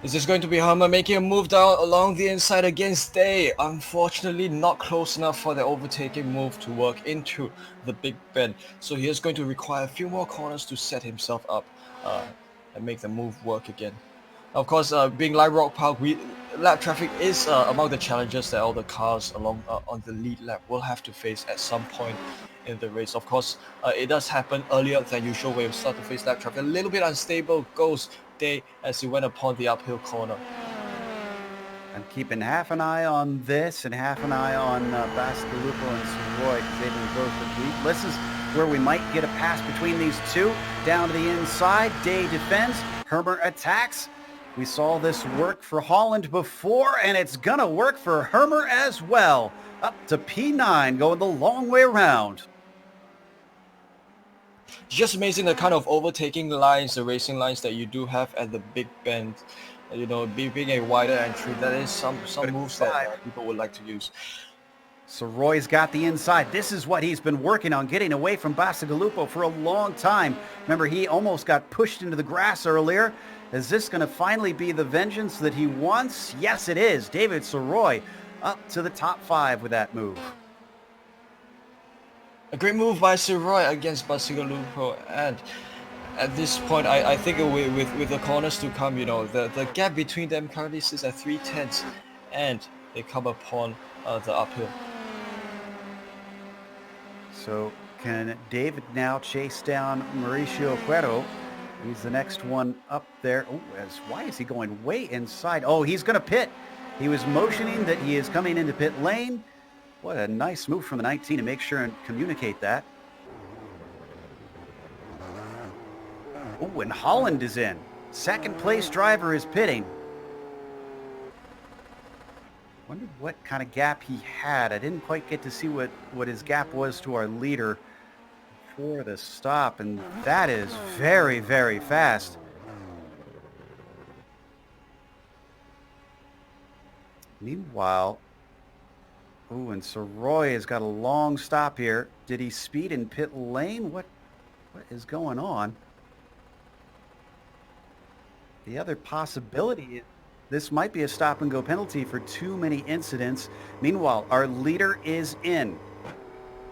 Is this going to be Hermer making a move down along the inside against Day? Unfortunately, not close enough for the overtaking move to work into the Big Bend. So he is going to require a few more corners to set himself up and make the move work again. Of course, being Light Rock Park, lap traffic is among the challenges that all the cars along on the lead lap will have to face at some point in the race. Of course, it does happen earlier than usual when you start to face lap traffic. A little bit unstable goes Day as he went upon the uphill corner. I'm keeping half an eye on this and half an eye on Bastigalupo and Savoy because they've been both the lead. This is where we might get a pass between these two. Down to the inside, Day defends, Hermer attacks. We saw this work for Holland before, and it's gonna work for Hermer as well. Up to P9, going the long way around. Just amazing the kind of overtaking lines, the racing lines that you do have at the Big Bend. You know, being a wider entry, that is some moves that people would like to use. So Roy's got the inside. This is what he's been working on, getting away from Bastigalupo for a long time. Remember, he almost got pushed into the grass earlier. Is this going to finally be the vengeance that he wants? Yes, it is. David Soroy up to the top 5 with that move. A great move by Soroy against Bastigalupo, and at this point, I think with the corners to come, you know, the gap between them currently sits at 3/10, and they come upon the uphill. So can David now chase down Mauricio Cuero? He's the next one up there. Oh, why is he going way inside? Oh, he's going to pit. He was motioning that he is coming into pit lane. What a nice move from the 19 to make sure and communicate that. Oh, and Holland is in. Second place driver is pitting. Wondered what kind of gap he had. I didn't quite get to see what his gap was to our leader for the stop, and that is very, very fast. Meanwhile, ooh, and Soroy has got a long stop here. Did he speed in pit lane? What is going on? The other possibility is this might be a stop and go penalty for too many incidents. Meanwhile, our leader is in.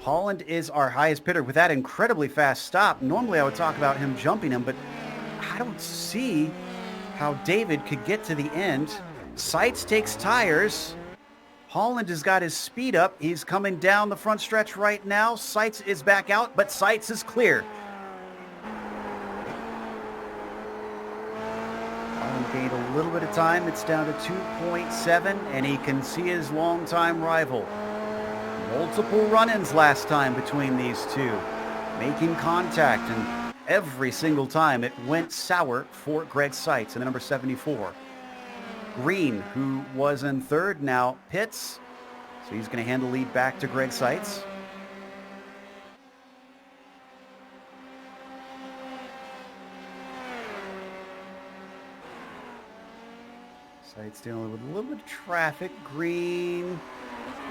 Holland is our highest pitter with that incredibly fast stop. Normally I would talk about him jumping him, but I don't see how David could get to the end. Seitz takes tires. Holland has got his speed up. He's coming down the front stretch right now. Seitz is back out, but Seitz is clear. Holland gained a little bit of time. It's down to 2.7, and he can see his longtime rival. Multiple run-ins last time between these two, making contact, and every single time it went sour for Greg Seitz in the number 74. Green, who was in third, now pits, so he's going to hand the lead back to Greg Seitz. Seitz dealing with a little bit of traffic. Green,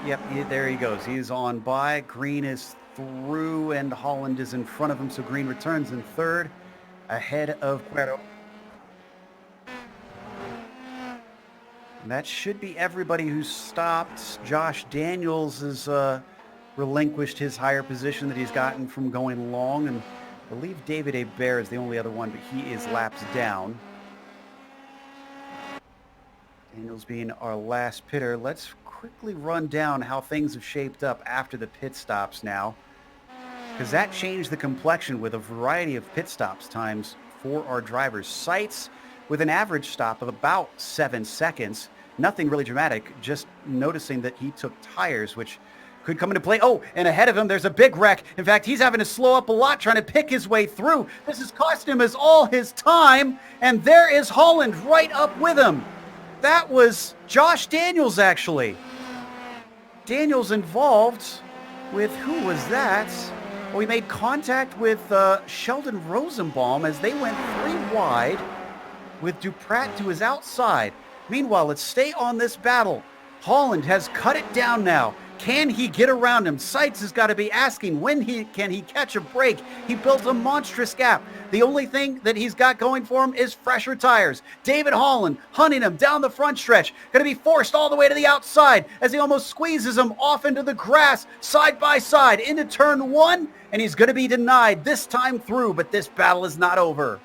yep, there he goes. He's on by. Green is through, and Holland is in front of him, so Green returns in third, ahead of Cuero. And that should be everybody who's stopped. Josh Daniels has relinquished his higher position that he's gotten from going long, and I believe David Hebert is the only other one, but he is laps down. Daniels being our last pitter. Let's quickly run down how things have shaped up after the pit stops now, because that changed the complexion with a variety of pit stops times for our drivers. Seitz with an average stop of about 7 seconds. Nothing really dramatic, just noticing that he took tires, which could come into play. Oh, and ahead of him, there's a big wreck. In fact, he's having to slow up a lot trying to pick his way through. This has cost him all his time, and there is Holland right up with him. That was Josh Daniels, actually. Daniels involved with, who was that? Well, he made contact with Sheldon Rosenbaum as they went 3 wide with Duprat to his outside. Meanwhile, let's stay on this battle. Holland has cut it down now. Can he get around him? Seitz has got to be asking when can he catch a break. He built a monstrous gap. The only thing that he's got going for him is fresher tires. David Holland hunting him down the front stretch. Going to be forced all the way to the outside as he almost squeezes him off into the grass, side by side, into turn 1. And he's going to be denied this time through, but this battle is not over.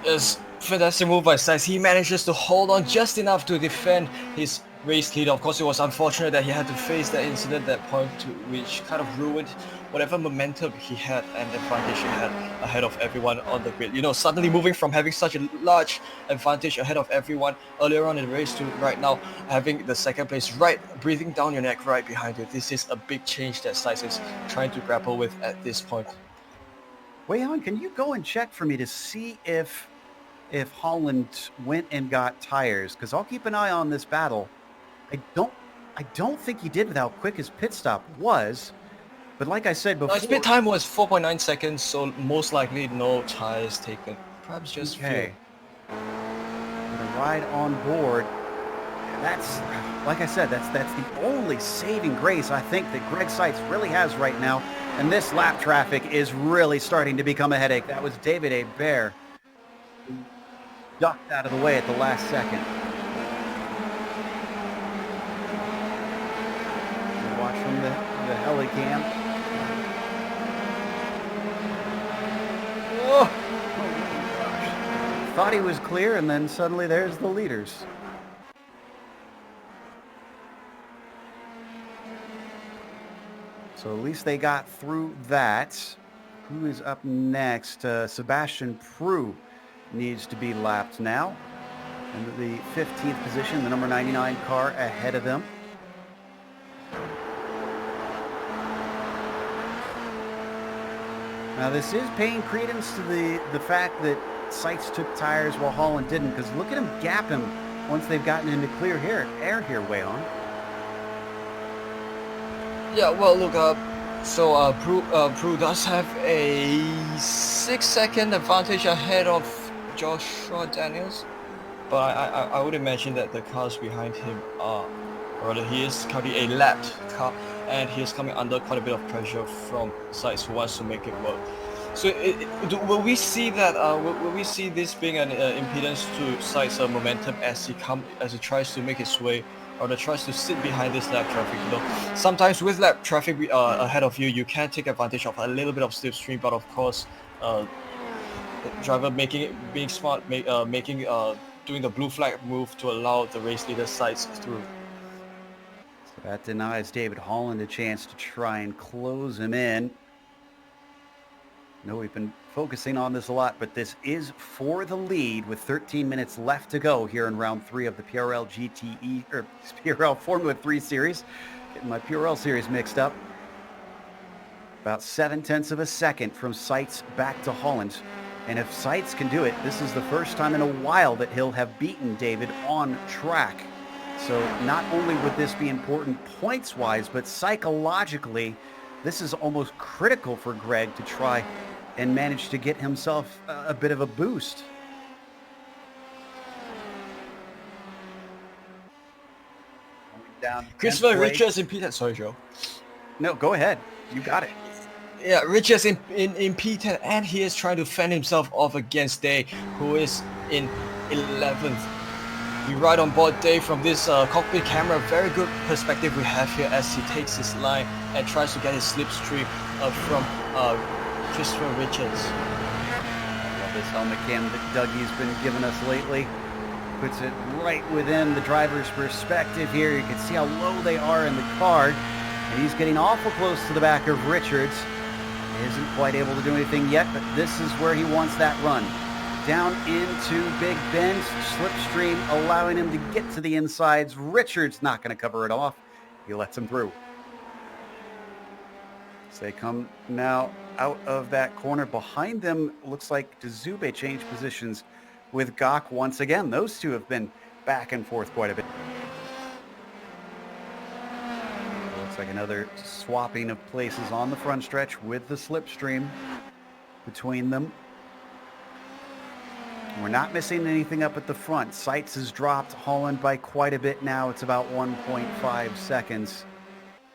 Yes, fantastic move by Seitz. He manages to hold on just enough to defend his race leader. Of course, it was unfortunate that he had to face that incident, that point, which kind of ruined whatever momentum he had and advantage he had ahead of everyone on the grid. You know, suddenly moving from having such a large advantage ahead of everyone earlier on in the race to right now having the second place right breathing down your neck right behind you. This is a big change that Seitz is trying to grapple with at this point. Wei-Han, can you go and check for me to see if Holland went and got tires? Because I'll keep an eye on this battle. I don't think he did with how quick his pit stop was. But like I said before... his pit time was 4.9 seconds, so most likely no tires taken. Perhaps just okay. fuel. With a ride on board. That's, like I said, that's the only saving grace I think that Greg Seitz really has right now. And this lap traffic is really starting to become a headache. That was David Hebert, who ducked out of the way at the last second. Watch from the heli cam. Oh my gosh. Thought he was clear, and then suddenly there's the leaders. So at least they got through that. Who is up next? Sebastian Prue needs to be lapped now. Into the 15th position, the number 99 car ahead of them. Now this is paying credence to the fact that Seitz took tires while Holland didn't, because look at him gap him once they've gotten into clear air here, Wei-Han. Yeah, well, look, Prue does have a 6-second advantage ahead of Joshua Daniels, but I would imagine that the cars behind him are, or rather, he is currently a lapped car, and he is coming under quite a bit of pressure from Seitz, who wants to make it work. So, will we see that? Will we see this being an impedance to Seitz' momentum as he tries to make his way, or tries to sit behind this lap traffic? You know, sometimes with lap traffic ahead of you, you can take advantage of a little bit of slipstream, but of course, The driver being smart, doing the blue flag move to allow the race leader sides through. So that denies David Holland a chance to try and close him in. I know we've been focusing on this a lot, but this is for the lead with 13 minutes left to go here in round 3 of the PRL GTE, or PRL Formula 3 series. Getting my PRL series mixed up. About 0.7 of a second from Seitz back to Holland. And if Seitz can do it, this is the first time in a while that he'll have beaten David on track. So not only would this be important points-wise, but psychologically, this is almost critical for Greg to try and manage to get himself a bit of a boost. Down Christopher Richards in P10. Sorry, Joe. No, go ahead. You got it. Yeah, Richards in P10, and he is trying to fend himself off against Day, who is in 11th. We ride on board Dave from this cockpit camera. Very good perspective we have here as he takes his line and tries to get his slipstream from Christopher Richards. I love this helmet cam that Dougie's been giving us lately. Puts it right within the driver's perspective here. You can see how low they are in the car. And he's getting awful close to the back of Richards. He isn't quite able to do anything yet, but this is where he wants that run. Down into Big Bend, slipstream allowing him to get to the insides. Richards not going to cover it off. He lets him through. So they come now out of that corner. Behind them, looks like Dzube changed positions with Gok once again. Those two have been back and forth quite a bit. Looks like another swapping of places on the front stretch with the slipstream between them. We're not missing anything up at the front. Seitz has dropped Holland by quite a bit now. It's about 1.5 seconds.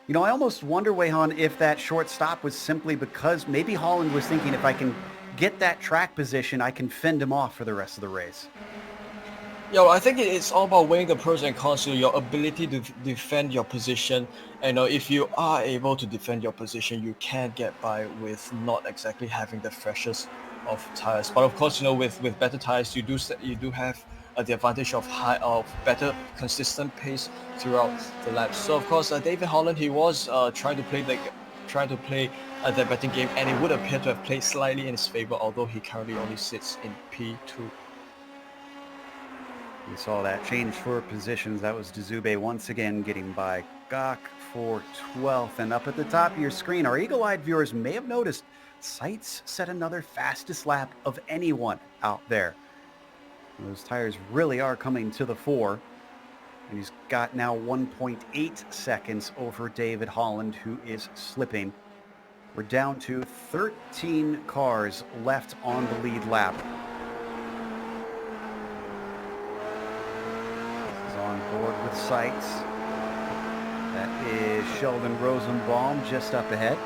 You know, I almost wonder, Wei-Han, if that short stop was simply because maybe Holland was thinking, if I can get that track position, I can fend him off for the rest of the race. Yo, I think it's all about weighing the pros and cons to your ability to defend your position. And if you are able to defend your position, you can get by with not exactly having the freshest of tires. But of course, with better tires, you do have the advantage of better consistent pace throughout the laps. So of course, David Holland, he was trying to play the betting game, and it would appear to have played slightly in his favor, although he currently only sits in P2. We saw that change for positions. That was Dzube once again getting by Gok for 12th. And up at the top of your screen, our eagle-eyed viewers may have noticed Seitz set another fastest lap of anyone out there. Those tires really are coming to the fore. And he's got now 1.8 seconds over David Holland, who is slipping. We're down to 13 cars left on the lead lap. On board with Seitz. That is Sheldon Rosenbaum just up ahead.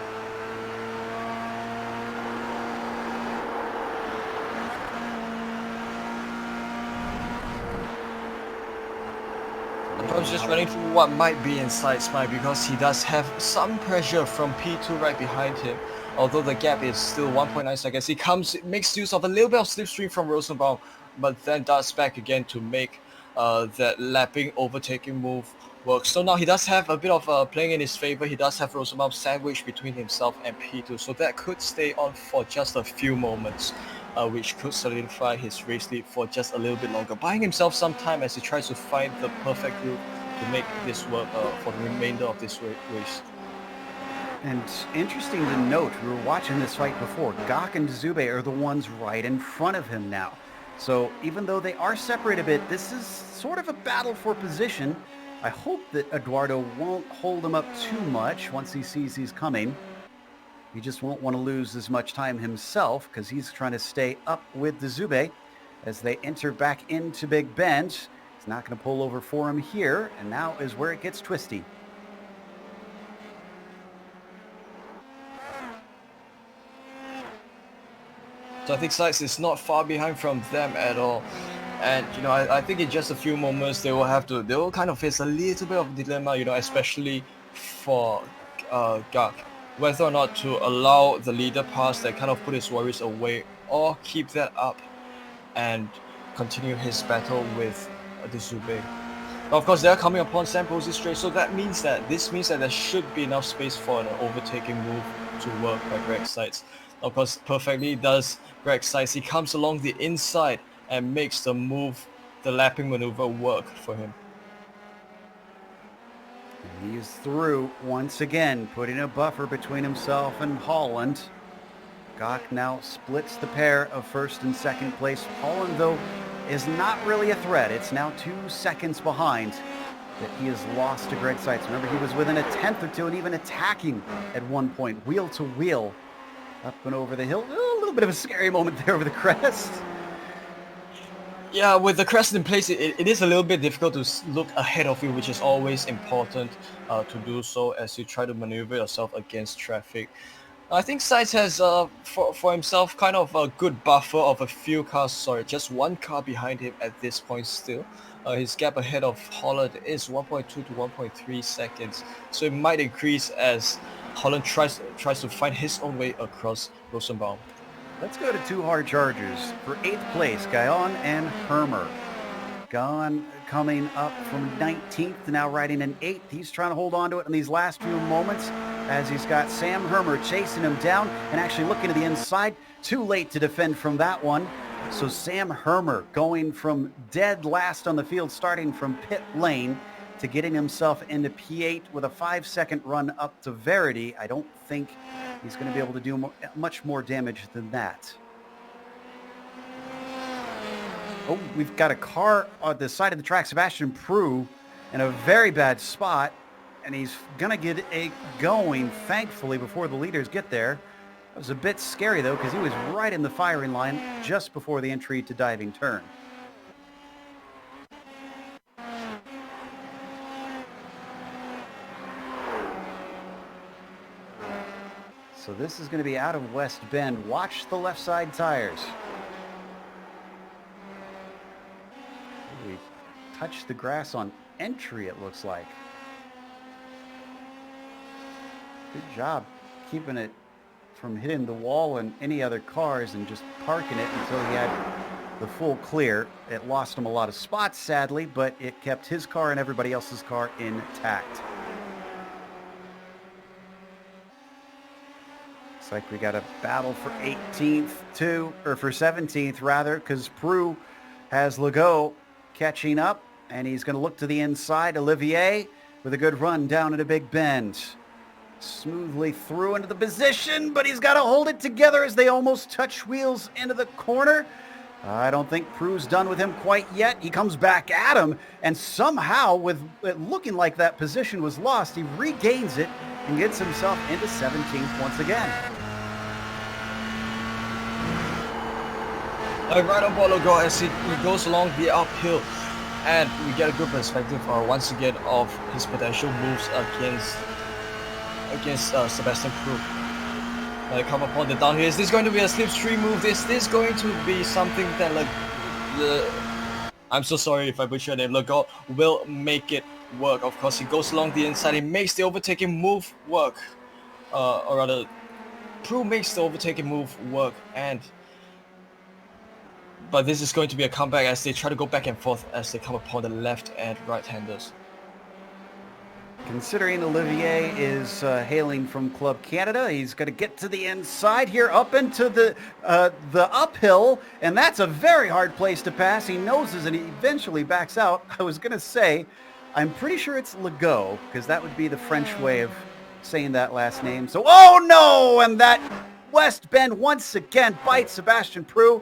I was just running through what might be in Seitz' mind, because he does have some pressure from P2 right behind him. Although the gap is still 1.9 seconds, he makes use of a little bit of slipstream from Rosenbaum, but then darts back again to make that lapping overtaking move work. So now he does have a bit of playing in his favor. He does have Rosenbaum sandwiched between himself and P2, so that could stay on for just a few moments, which could solidify his race lead for just a little bit longer, buying himself some time as he tries to find the perfect route to make this work for the remainder of this race. And interesting to note, we were watching this fight before. Gok and Dzube are the ones right in front of him now. So even though they are separated a bit, this is sort of a battle for position. I hope that Eduardo won't hold him up too much once he sees he's coming. He just won't want to lose as much time himself, because he's trying to stay up with Dzube as they enter back into Big Bend. He's not going to pull over for him here, and now is where it gets twisty. So I think Seitz is not far behind from them at all. And I think in just a few moments they will kind of face a little bit of a dilemma, especially for Gok, whether or not to allow the leader pass that kind of put his worries away or keep that up and continue his battle with the Zubei. Of course, they're coming upon Sam Posey's straight, so this means that there should be enough space for an overtaking move to work by Greg Seitz. Of course, perfectly does Greg Seitz. He comes along the inside and makes the move, the lapping maneuver work for him. He's through once again, putting a buffer between himself and Holland. Gach now splits the pair of first and second place. Holland, though, is not really a threat. It's now 2 seconds behind that he has lost to Greg Seitz. Remember, he was within a tenth or two and even attacking at one point, wheel to wheel, up and over the hill. A little bit of a scary moment there over the crest. Yeah, with the crest in place, it is a little bit difficult to look ahead of you, which is always important to do so as you try to maneuver yourself against traffic. I think Seitz has for himself kind of a good buffer of a few cars, just one car behind him at this point still. His gap ahead of Holland is 1.2 to 1.3 seconds, so it might increase as Holland tries to find his own way across Rosenbaum. Let's go to 2 hard chargers. For 8th place, Gaon and Hermer. Gaon coming up from 19th, now riding in 8th. He's trying to hold on to it in these last few moments as he's got Sam Hermer chasing him down and actually looking to the inside. Too late to defend from that one. So Sam Hermer going from dead last on the field, starting from pit lane, to getting himself into P8 with a 5-second run up to Verity. I don't think he's going to be able to do much more damage than that. Oh, we've got a car on the side of the track, Sebastian Prue, in a very bad spot, and he's going to get it going, thankfully, before the leaders get there. It was a bit scary, though, because he was right in the firing line just before the entry to diving turn. So this is going to be out of West Bend. Watch the left side tires. We touched the grass on entry, it looks like. Good job keeping it from hitting the wall and any other cars and just parking it until he had the full clear. It lost him a lot of spots, sadly, but it kept his car and everybody else's car intact. Looks like we got a battle for 18th too, or for 17th rather, because Prue has Legault catching up, and he's going to look to the inside. Olivier with a good run down at a big bend. Smoothly through into the position, but he's got to hold it together as they almost touch wheels into the corner. I don't think Prue's done with him quite yet. He comes back at him, and somehow, with it looking like that position was lost, he regains it and gets himself into 17th once again. Right on Legault as he goes along the uphill, and we get a good perspective once again of his potential moves against Sebastian Prue. Come upon the downhill. Is this going to be a slipstream move? Is this going to be something that I'm so sorry if I butcher your name. Legault will make it work. Of course, he goes along the inside. He makes the overtaking move work, or rather, Prue makes the overtaking move work, but this is going to be a comeback as they try to go back and forth as they come upon the left and right-handers. Considering Olivier is hailing from Club Canada, he's going to get to the inside here, up into the uphill, and that's a very hard place to pass. He noses and he eventually backs out. I was going to say, I'm pretty sure it's Legault, because that would be the French way of saying that last name. So, oh no! And that West Bend once again bites Sebastian Prue.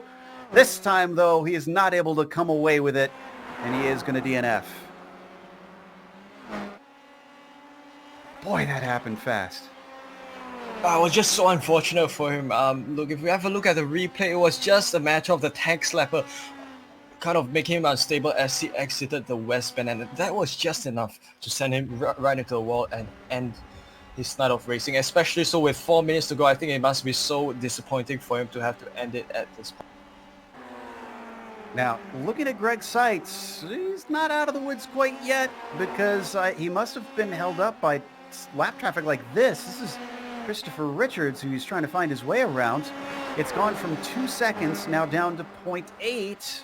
This time, though, he is not able to come away with it, and he is going to DNF. Boy, that happened fast. It was just so unfortunate for him. Look, if we have a look at the replay, it was just a matter of the tank slapper kind of making him unstable as he exited the West Bend, and that was just enough to send him right into the wall and end his night of racing, especially so with 4 minutes to go. I think it must be so disappointing for him to have to end it at this point. Now, looking at Greg Seitz, he's not out of the woods quite yet, because he must have been held up by lap traffic like this. This is Christopher Richards, who he's trying to find his way around. It's gone from 2 seconds now down to 0.8.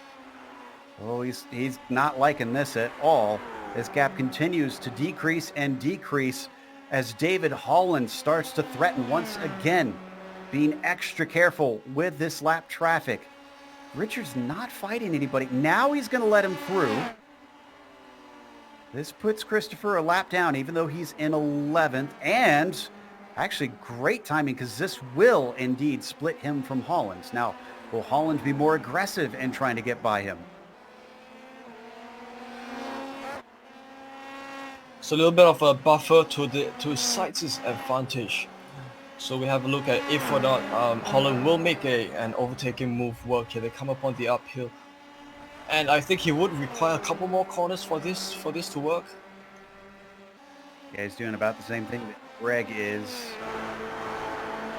Oh, he's not liking this at all. This gap continues to decrease and decrease as David Holland starts to threaten once again, being extra careful with this lap traffic. Richard's not fighting anybody. Now he's going to let him through. This puts Christopher a lap down, even though he's in 11th. And actually great timing because this will indeed split him from Holland. Now, will Holland be more aggressive in trying to get by him? So a little bit of a buffer to Seitz' advantage. So we have a look at if or not Holland will make an overtaking move work here. They come up on the uphill. And I think he would require a couple more corners for this to work. Yeah, he's doing about the same thing that Greg is.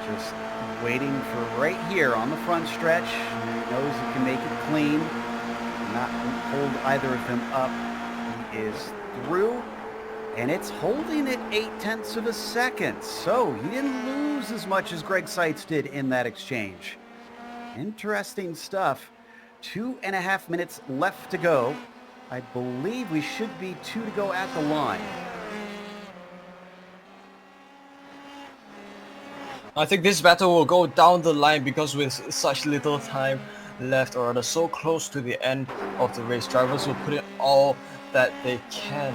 Just waiting for right here on the front stretch. He knows he can make it clean, not hold either of them up. He is through, and it's holding at 0.8 of a second. So he didn't lose as much as Greg Seitz did in that exchange. Interesting stuff. 2.5 minutes left to go. I believe we should be 2 to go at the line. I think this battle will go down the line because with such little time left, or rather so close to the end of the race, drivers will put in all that they can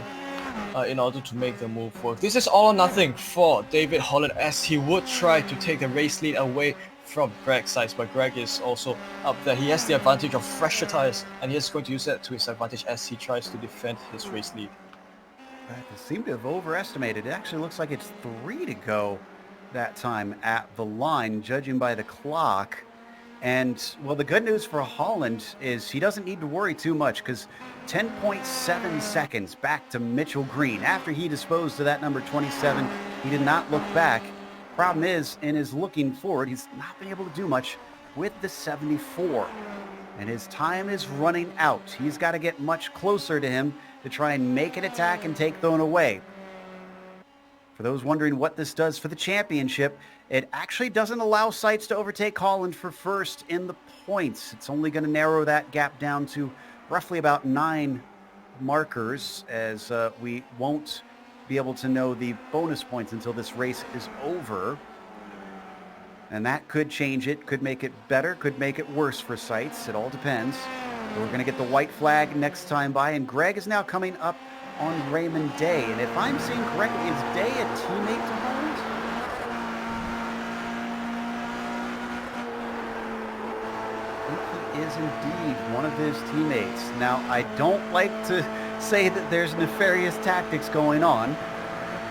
in order to make the move work. This is all or nothing for David Holland, as he would try to take the race lead away from Greg Seitz, but Greg is also up there. He has the advantage of fresher tires, and he is going to use that to his advantage as he tries to defend his race lead. They seem to have overestimated. It actually looks like it's 3 to go that time at the line, judging by the clock. And, well, the good news for Holland is he doesn't need to worry too much because 10.7 seconds back to Mitchell Green. After he disposed of that number 27, he did not look back. Problem is, in his looking forward, he's not been able to do much with the 74. And his time is running out. He's got to get much closer to him to try and make an attack and take them away. For those wondering what this does for the championship, it actually doesn't allow Seitz to overtake Holland for first in the points. It's only going to narrow that gap down to roughly about 9 markers, as we won't be able to know the bonus points until this race is over. And that could change it, could make it better, could make it worse for Seitz. It all depends. So we're going to get the white flag next time by, and Greg is now coming up on Raymond Day. And if I'm seeing correctly, is Day a teammate to Holland? I think he is indeed one of his teammates. Now, I don't like to say that there's nefarious tactics going on,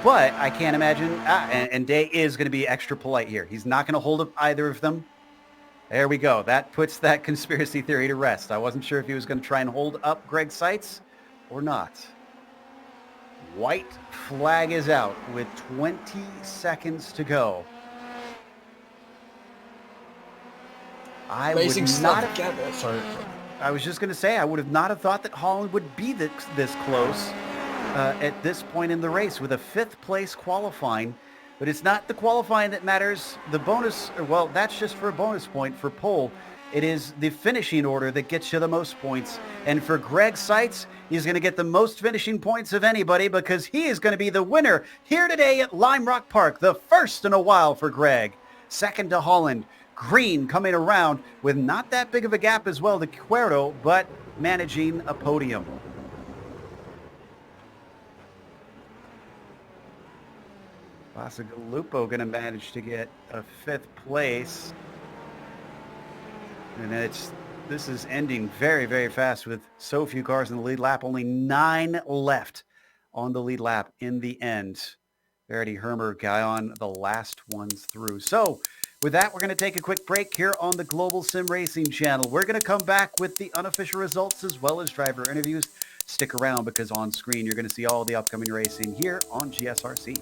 but I can't imagine, and Day is going to be extra polite here. He's not going to hold up either of them. There we go. That puts that conspiracy theory to rest. I wasn't sure if he was going to try and hold up Greg Seitz or not. White flag is out with 20 seconds to go. I would not have... Sorry. I was just going to say, I would have not have thought that Holland would be this close at this point in the race with a 5th place qualifying. But it's not the qualifying that matters. The bonus, well, that's just for a bonus point for pole. It is the finishing order that gets you the most points. And for Greg Seitz, he's going to get the most finishing points of anybody because he is going to be the winner here today at Lime Rock Park. The first in a while for Greg. Second to Holland. Green coming around with not that big of a gap as well to Cuerto, but managing a podium. Bacigalupo going to manage to get a 5th place. And this is ending very, very fast with so few cars in the lead lap. Only 9 left on the lead lap in the end. Verity Hermer guy on the last ones through. So with that, we're going to take a quick break here on the Global Sim Racing channel. We're going to come back with the unofficial results as well as driver interviews. Stick around because on screen you're going to see all the upcoming racing here on GSRC.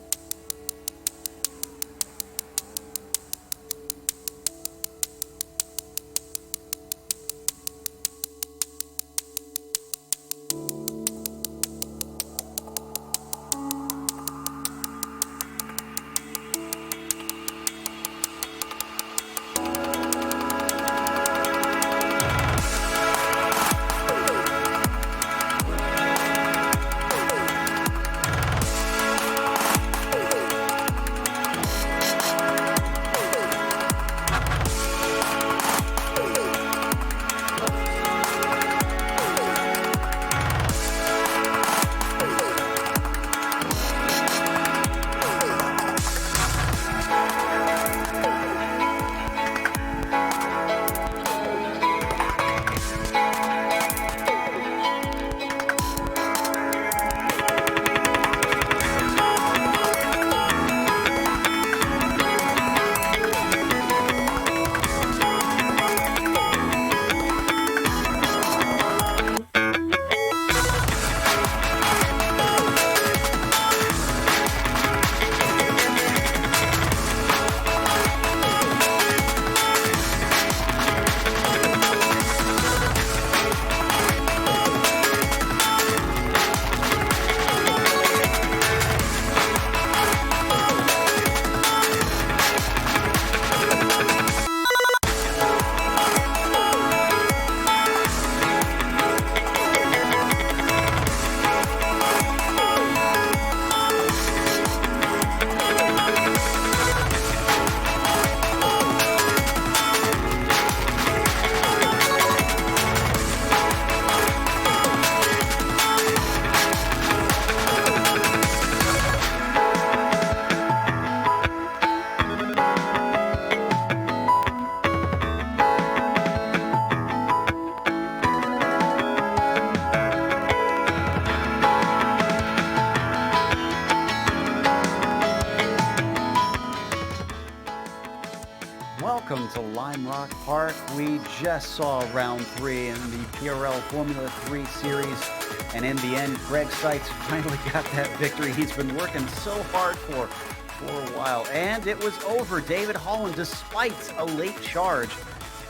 to Lime Rock Park. We just saw round 3 in the PRL Formula 3 series. And in the end, Greg Seitz finally got that victory he's been working so hard for a while. And it was over. David Holland, despite a late charge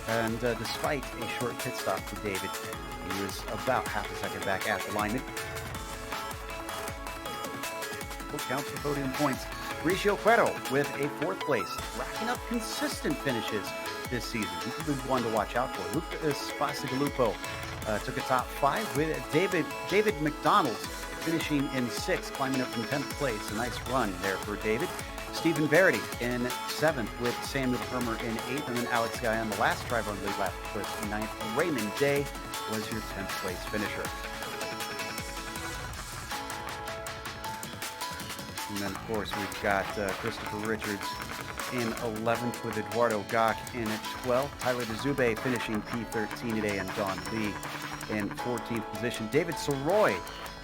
and despite a short pit stop for David, he was about half a second back at the line. It counts for podium points. Mauricio Cuero with a 4th place, racking up consistent finishes this season. He's a good one to watch out for. Lucas Bacigalupo took a top 5 with David McDonald finishing in 6th, climbing up from 10th place. A nice run there for David. Stephen Verity in 7th with Samuel Hermer in 8th, and then Alex Guyon, the last driver on the lead lap, was 9th. Raymond Day was your 10th place finisher. And then, of course, we've got Christopher Richards in 11th with Eduardo Gach in 12th. Tyler DeZube finishing P13 today, and Don Lee in 14th position. David Soroy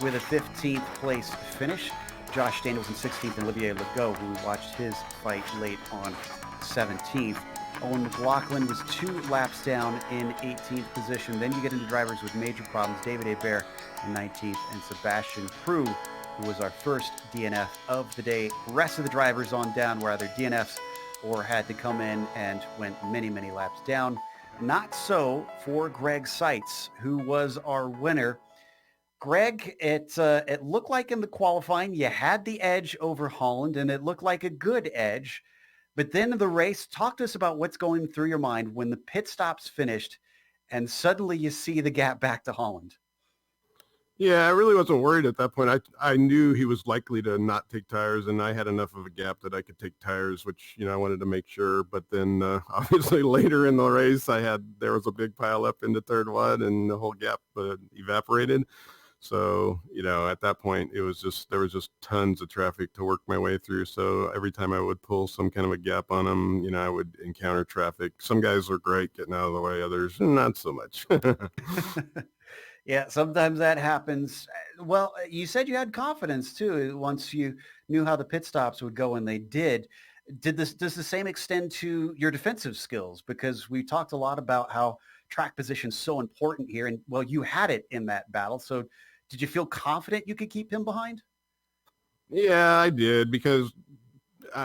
with a 15th place finish. Josh Daniels in 16th, and Olivier Legault, who we watched his fight late on 17th. Owen McLaughlin was 2 laps down in 18th position. Then you get into drivers with major problems. David Hebert in 19th, and Sebastian Prue, who was our first DNF of the day. Rest of the drivers on down were either DNFs or had to come in and went many, many laps down. Not so for Greg Seitz, who was our winner. Greg, it looked like in the qualifying you had the edge over Holland, and it looked like a good edge. But then in the race, talk to us about what's going through your mind when the pit stops finished and suddenly you see the gap back to Holland. Yeah, I really wasn't worried at that point. I knew he was likely to not take tires, and I had enough of a gap that I could take tires, which, I wanted to make sure. But then obviously later in the race, there was a big pile up into third one, and the whole gap evaporated. So, at that point, there was just tons of traffic to work my way through. So every time I would pull some kind of a gap on them, I would encounter traffic. Some guys were great getting out of the way, others not so much. Yeah, sometimes that happens. Well, you said you had confidence too once you knew how the pit stops would go, and they did. Does the same extend to your defensive skills? Because we talked a lot about how track position is so important here, and well, you had it in that battle. So did you feel confident you could keep him behind? Yeah, I did, because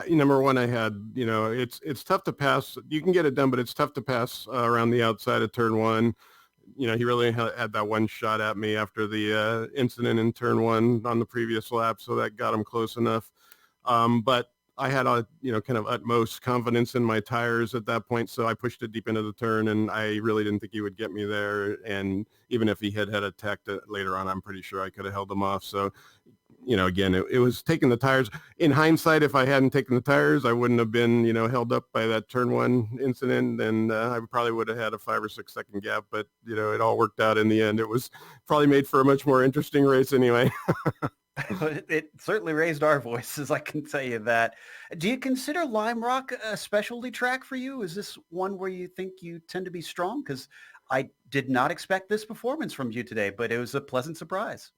number one, I had, it's tough to pass. You can get it done, but it's tough to pass around the outside of turn 1. He really had that one shot at me after the incident in turn 1 on the previous lap, so that got him close enough. But I had kind of utmost confidence in my tires at that point, so I pushed it deep into the turn, and I really didn't think he would get me there. And even if he had attacked it later on, I'm pretty sure I could have held him off. So, again, it was taking the tires. In hindsight, if I hadn't taken the tires, I wouldn't have been, held up by that turn 1 incident, and I probably would have had a 5 or 6 second gap. But, it all worked out in the end. It was probably made for a much more interesting race anyway. It certainly raised our voices, I can tell you that. Do you consider Lime Rock a specialty track for you? Is this one where you think you tend to be strong? Because I did not expect this performance from you today, but it was a pleasant surprise.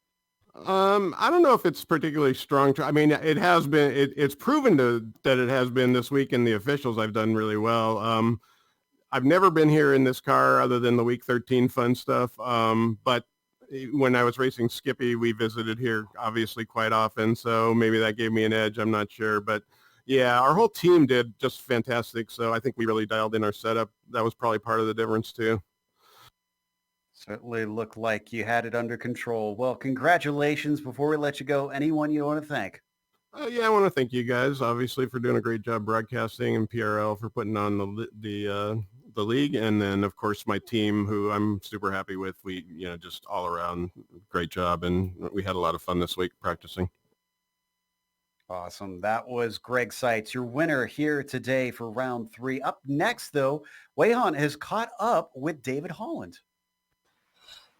I don't know if it's particularly strong. I mean, it has been, it's proven that it has been this week, and the officials I've done really well. I've never been here in this car other than the week 13 fun stuff. But when I was racing Skippy, we visited here obviously quite often. So maybe that gave me an edge. I'm not sure. But yeah, our whole team did just fantastic. So I think we really dialed in our setup. That was probably part of the difference too. Certainly looked like you had it under control. Well, congratulations. Before we let you go, anyone you want to thank? Yeah, I want to thank you guys, obviously, for doing a great job broadcasting, and PRL for putting on the league, and then of course my team, who I'm super happy with. We, just all around great job, and we had a lot of fun this week practicing. Awesome. That was Greg Seitz, your winner here today for round 3. Up next, though, Weihan has caught up with David Holland.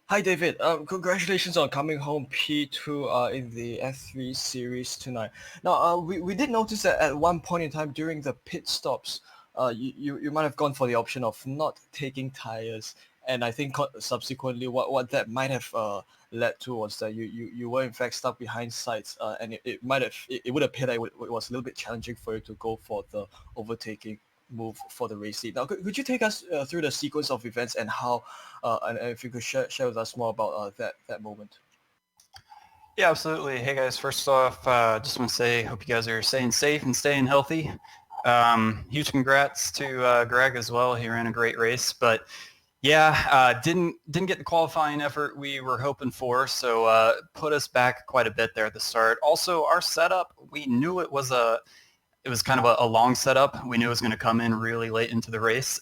Hi, David. Congratulations on coming home P2 in the F3 series tonight. Now, we did notice that at one point in time during the pit stops, you might have gone for the option of not taking tires, and I think subsequently what that might have led to was that you were in fact stuck behind Seitz, and it would appear that it was a little bit challenging for you to go for the overtaking. move for the race lead. Now, could you take us through the sequence of events and how, and if you could share with us more about that moment? Yeah, absolutely. Hey guys, first off, just want to say, hope you guys are staying safe and staying healthy. Huge congrats to Greg as well. He ran a great race, but yeah, didn't get the qualifying effort we were hoping for, so put us back quite a bit there at the start. Also, our setup, we knew it was kind of a long setup. We knew it was going to come in really late into the race.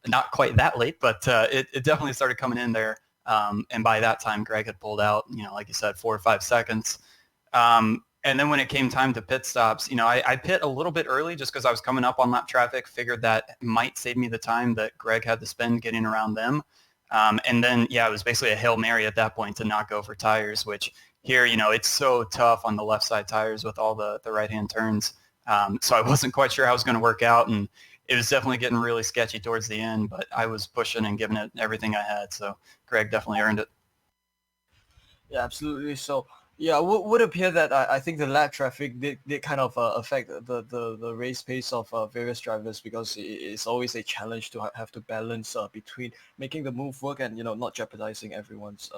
Not quite that late, but it definitely started coming in there. And by that time, Greg had pulled out, like you said, 4 or 5 seconds. And then when it came time to pit stops, I pit a little bit early just because I was coming up on lap traffic, figured that might save me the time that Greg had to spend getting around them. And then, yeah, it was basically a Hail Mary at that point to not go for tires, which here, it's so tough on the left side tires with all the right-hand turns. So I wasn't quite sure how it was going to work out. And it was definitely getting really sketchy towards the end, but I was pushing and giving it everything I had. So Greg definitely earned it. Yeah, absolutely. So, yeah, would appear that I think the lap traffic did kind of affect the race pace of various drivers, because it's always a challenge to have to balance between making the move work and not jeopardizing everyone's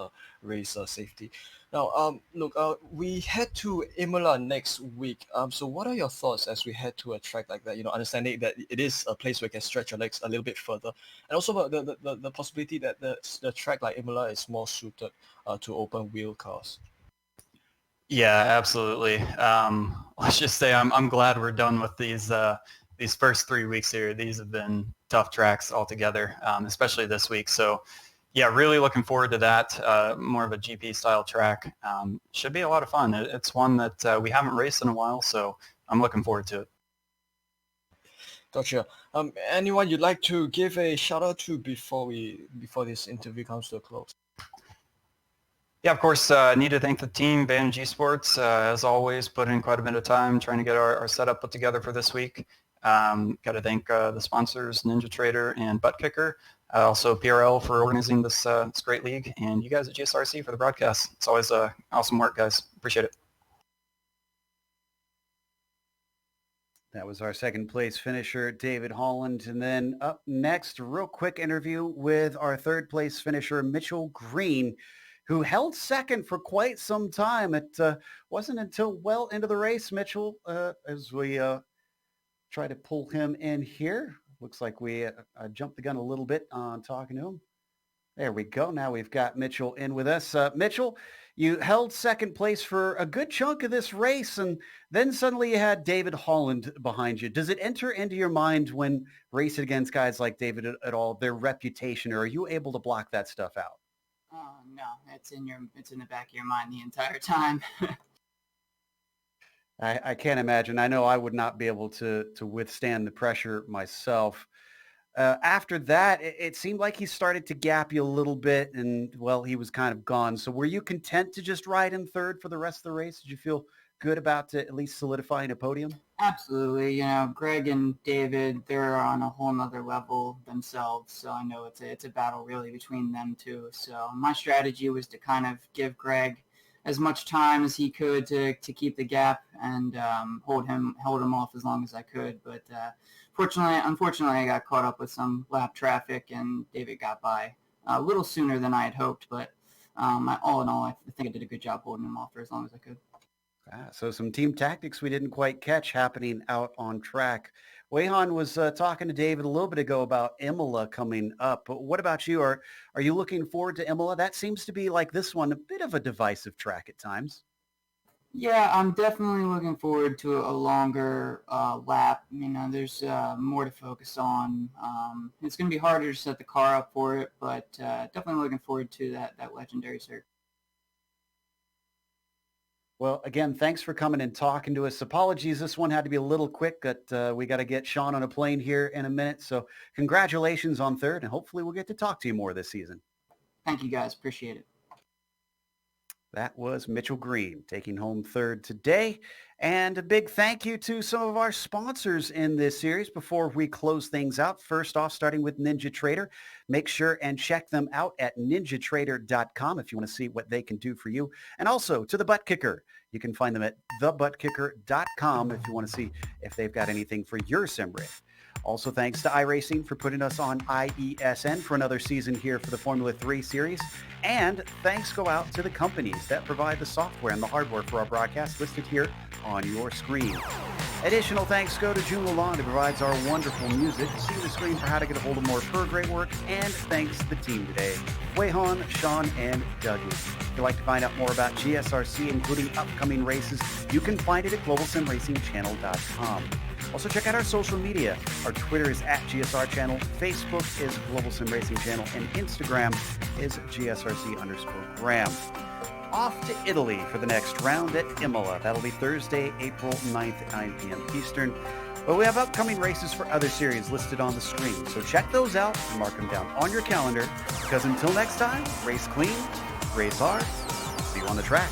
race safety. Now, look, we head to Imola next week. So what are your thoughts as we head to a track like that? Understanding that it is a place where you can stretch your legs a little bit further, and also about the possibility that the track like Imola is more suited to open wheel cars. Yeah, absolutely. Let's just say I'm glad we're done with these first 3 weeks here. These have been tough tracks altogether, especially this week. So, yeah, really looking forward to that. More of a GP style track. Should be a lot of fun. It's one that we haven't raced in a while, so I'm looking forward to it. Gotcha. Anyone you'd like to give a shout out to before this interview comes to a close? Yeah, of course, need to thank the team, Van G Sports, as always, put in quite a bit of time trying to get our setup put together for this week. Got to thank the sponsors, Ninja Trader and Butt Kicker, also PRL for organizing this great league, and you guys at GSRC for the broadcast. It's always awesome work, guys. Appreciate it. That was our second place finisher, David Holland. And then up next, a real quick interview with our third place finisher, Mitchell Green, who held second for quite some time. It wasn't until well into the race, Mitchell, as we try to pull him in here. Looks like we jumped the gun a little bit on talking to him. There we go. Now we've got Mitchell in with us. Mitchell, you held second place for a good chunk of this race, and then suddenly you had David Holland behind you. Does it enter into your mind when racing against guys like David at all, their reputation, or are you able to block that stuff out? No, it's in the back of your mind the entire time. I can't imagine. I know I would not be able to withstand the pressure myself. After that, it seemed like he started to gap you a little bit, and, well, he was kind of gone. So were you content to just ride in third for the rest of the race? Did you feel good about at least solidifying a podium? Absolutely. Greg and David, they're on a whole nother level themselves. So I know it's a battle really between them two. So my strategy was to kind of give Greg as much time as he could to keep the gap and hold him off as long as I could. But unfortunately, I got caught up with some lap traffic, and David got by a little sooner than I had hoped. But all in all, I think I did a good job holding him off for as long as I could. So some team tactics we didn't quite catch happening out on track. Wayhan was talking to David a little bit ago about Imola coming up. But what about you? Are you looking forward to Imola? That seems to be, like this one, a bit of a divisive track at times. Yeah, I'm definitely looking forward to a longer lap. There's more to focus on. It's going to be harder to set the car up for it, but definitely looking forward to that legendary circuit. Well, again, thanks for coming and talking to us. Apologies, this one had to be a little quick, but we got to get Sean on a plane here in a minute. So congratulations on third, and hopefully we'll get to talk to you more this season. Thank you, guys. Appreciate it. That was Mitchell Green taking home third today. And a big thank you to some of our sponsors in this series before we close things out. First off, starting with Ninja Trader. Make sure and check them out at ninjatrader.com if you want to see what they can do for you. And also to the Butt Kicker. You can find them at thebuttkicker.com if you want to see if they've got anything for your sim rig. Also, thanks to iRacing for putting us on IESN for another season here for the Formula 3 series. And thanks go out to the companies that provide the software and the hardware for our broadcast listed here on your screen. Additional thanks go to June Lalonde, who provides our wonderful music. See the screen for how to get a hold of more of her great work. And thanks to the team today, Wei-Han, Sean, and Dougie. If you'd like to find out more about GSRC, including upcoming races, you can find it at globalsimracingchannel.com. Also, check out our social media. Our Twitter is @GSR Channel, Facebook is Global Sim Racing Channel, and Instagram is GSRC_Graham. Off to Italy for the next round at Imola. That'll be Thursday, April 9th at 9 p.m. Eastern. But we have upcoming races for other series listed on the screen, so check those out and mark them down on your calendar, because until next time, race clean, race hard, see you on the track.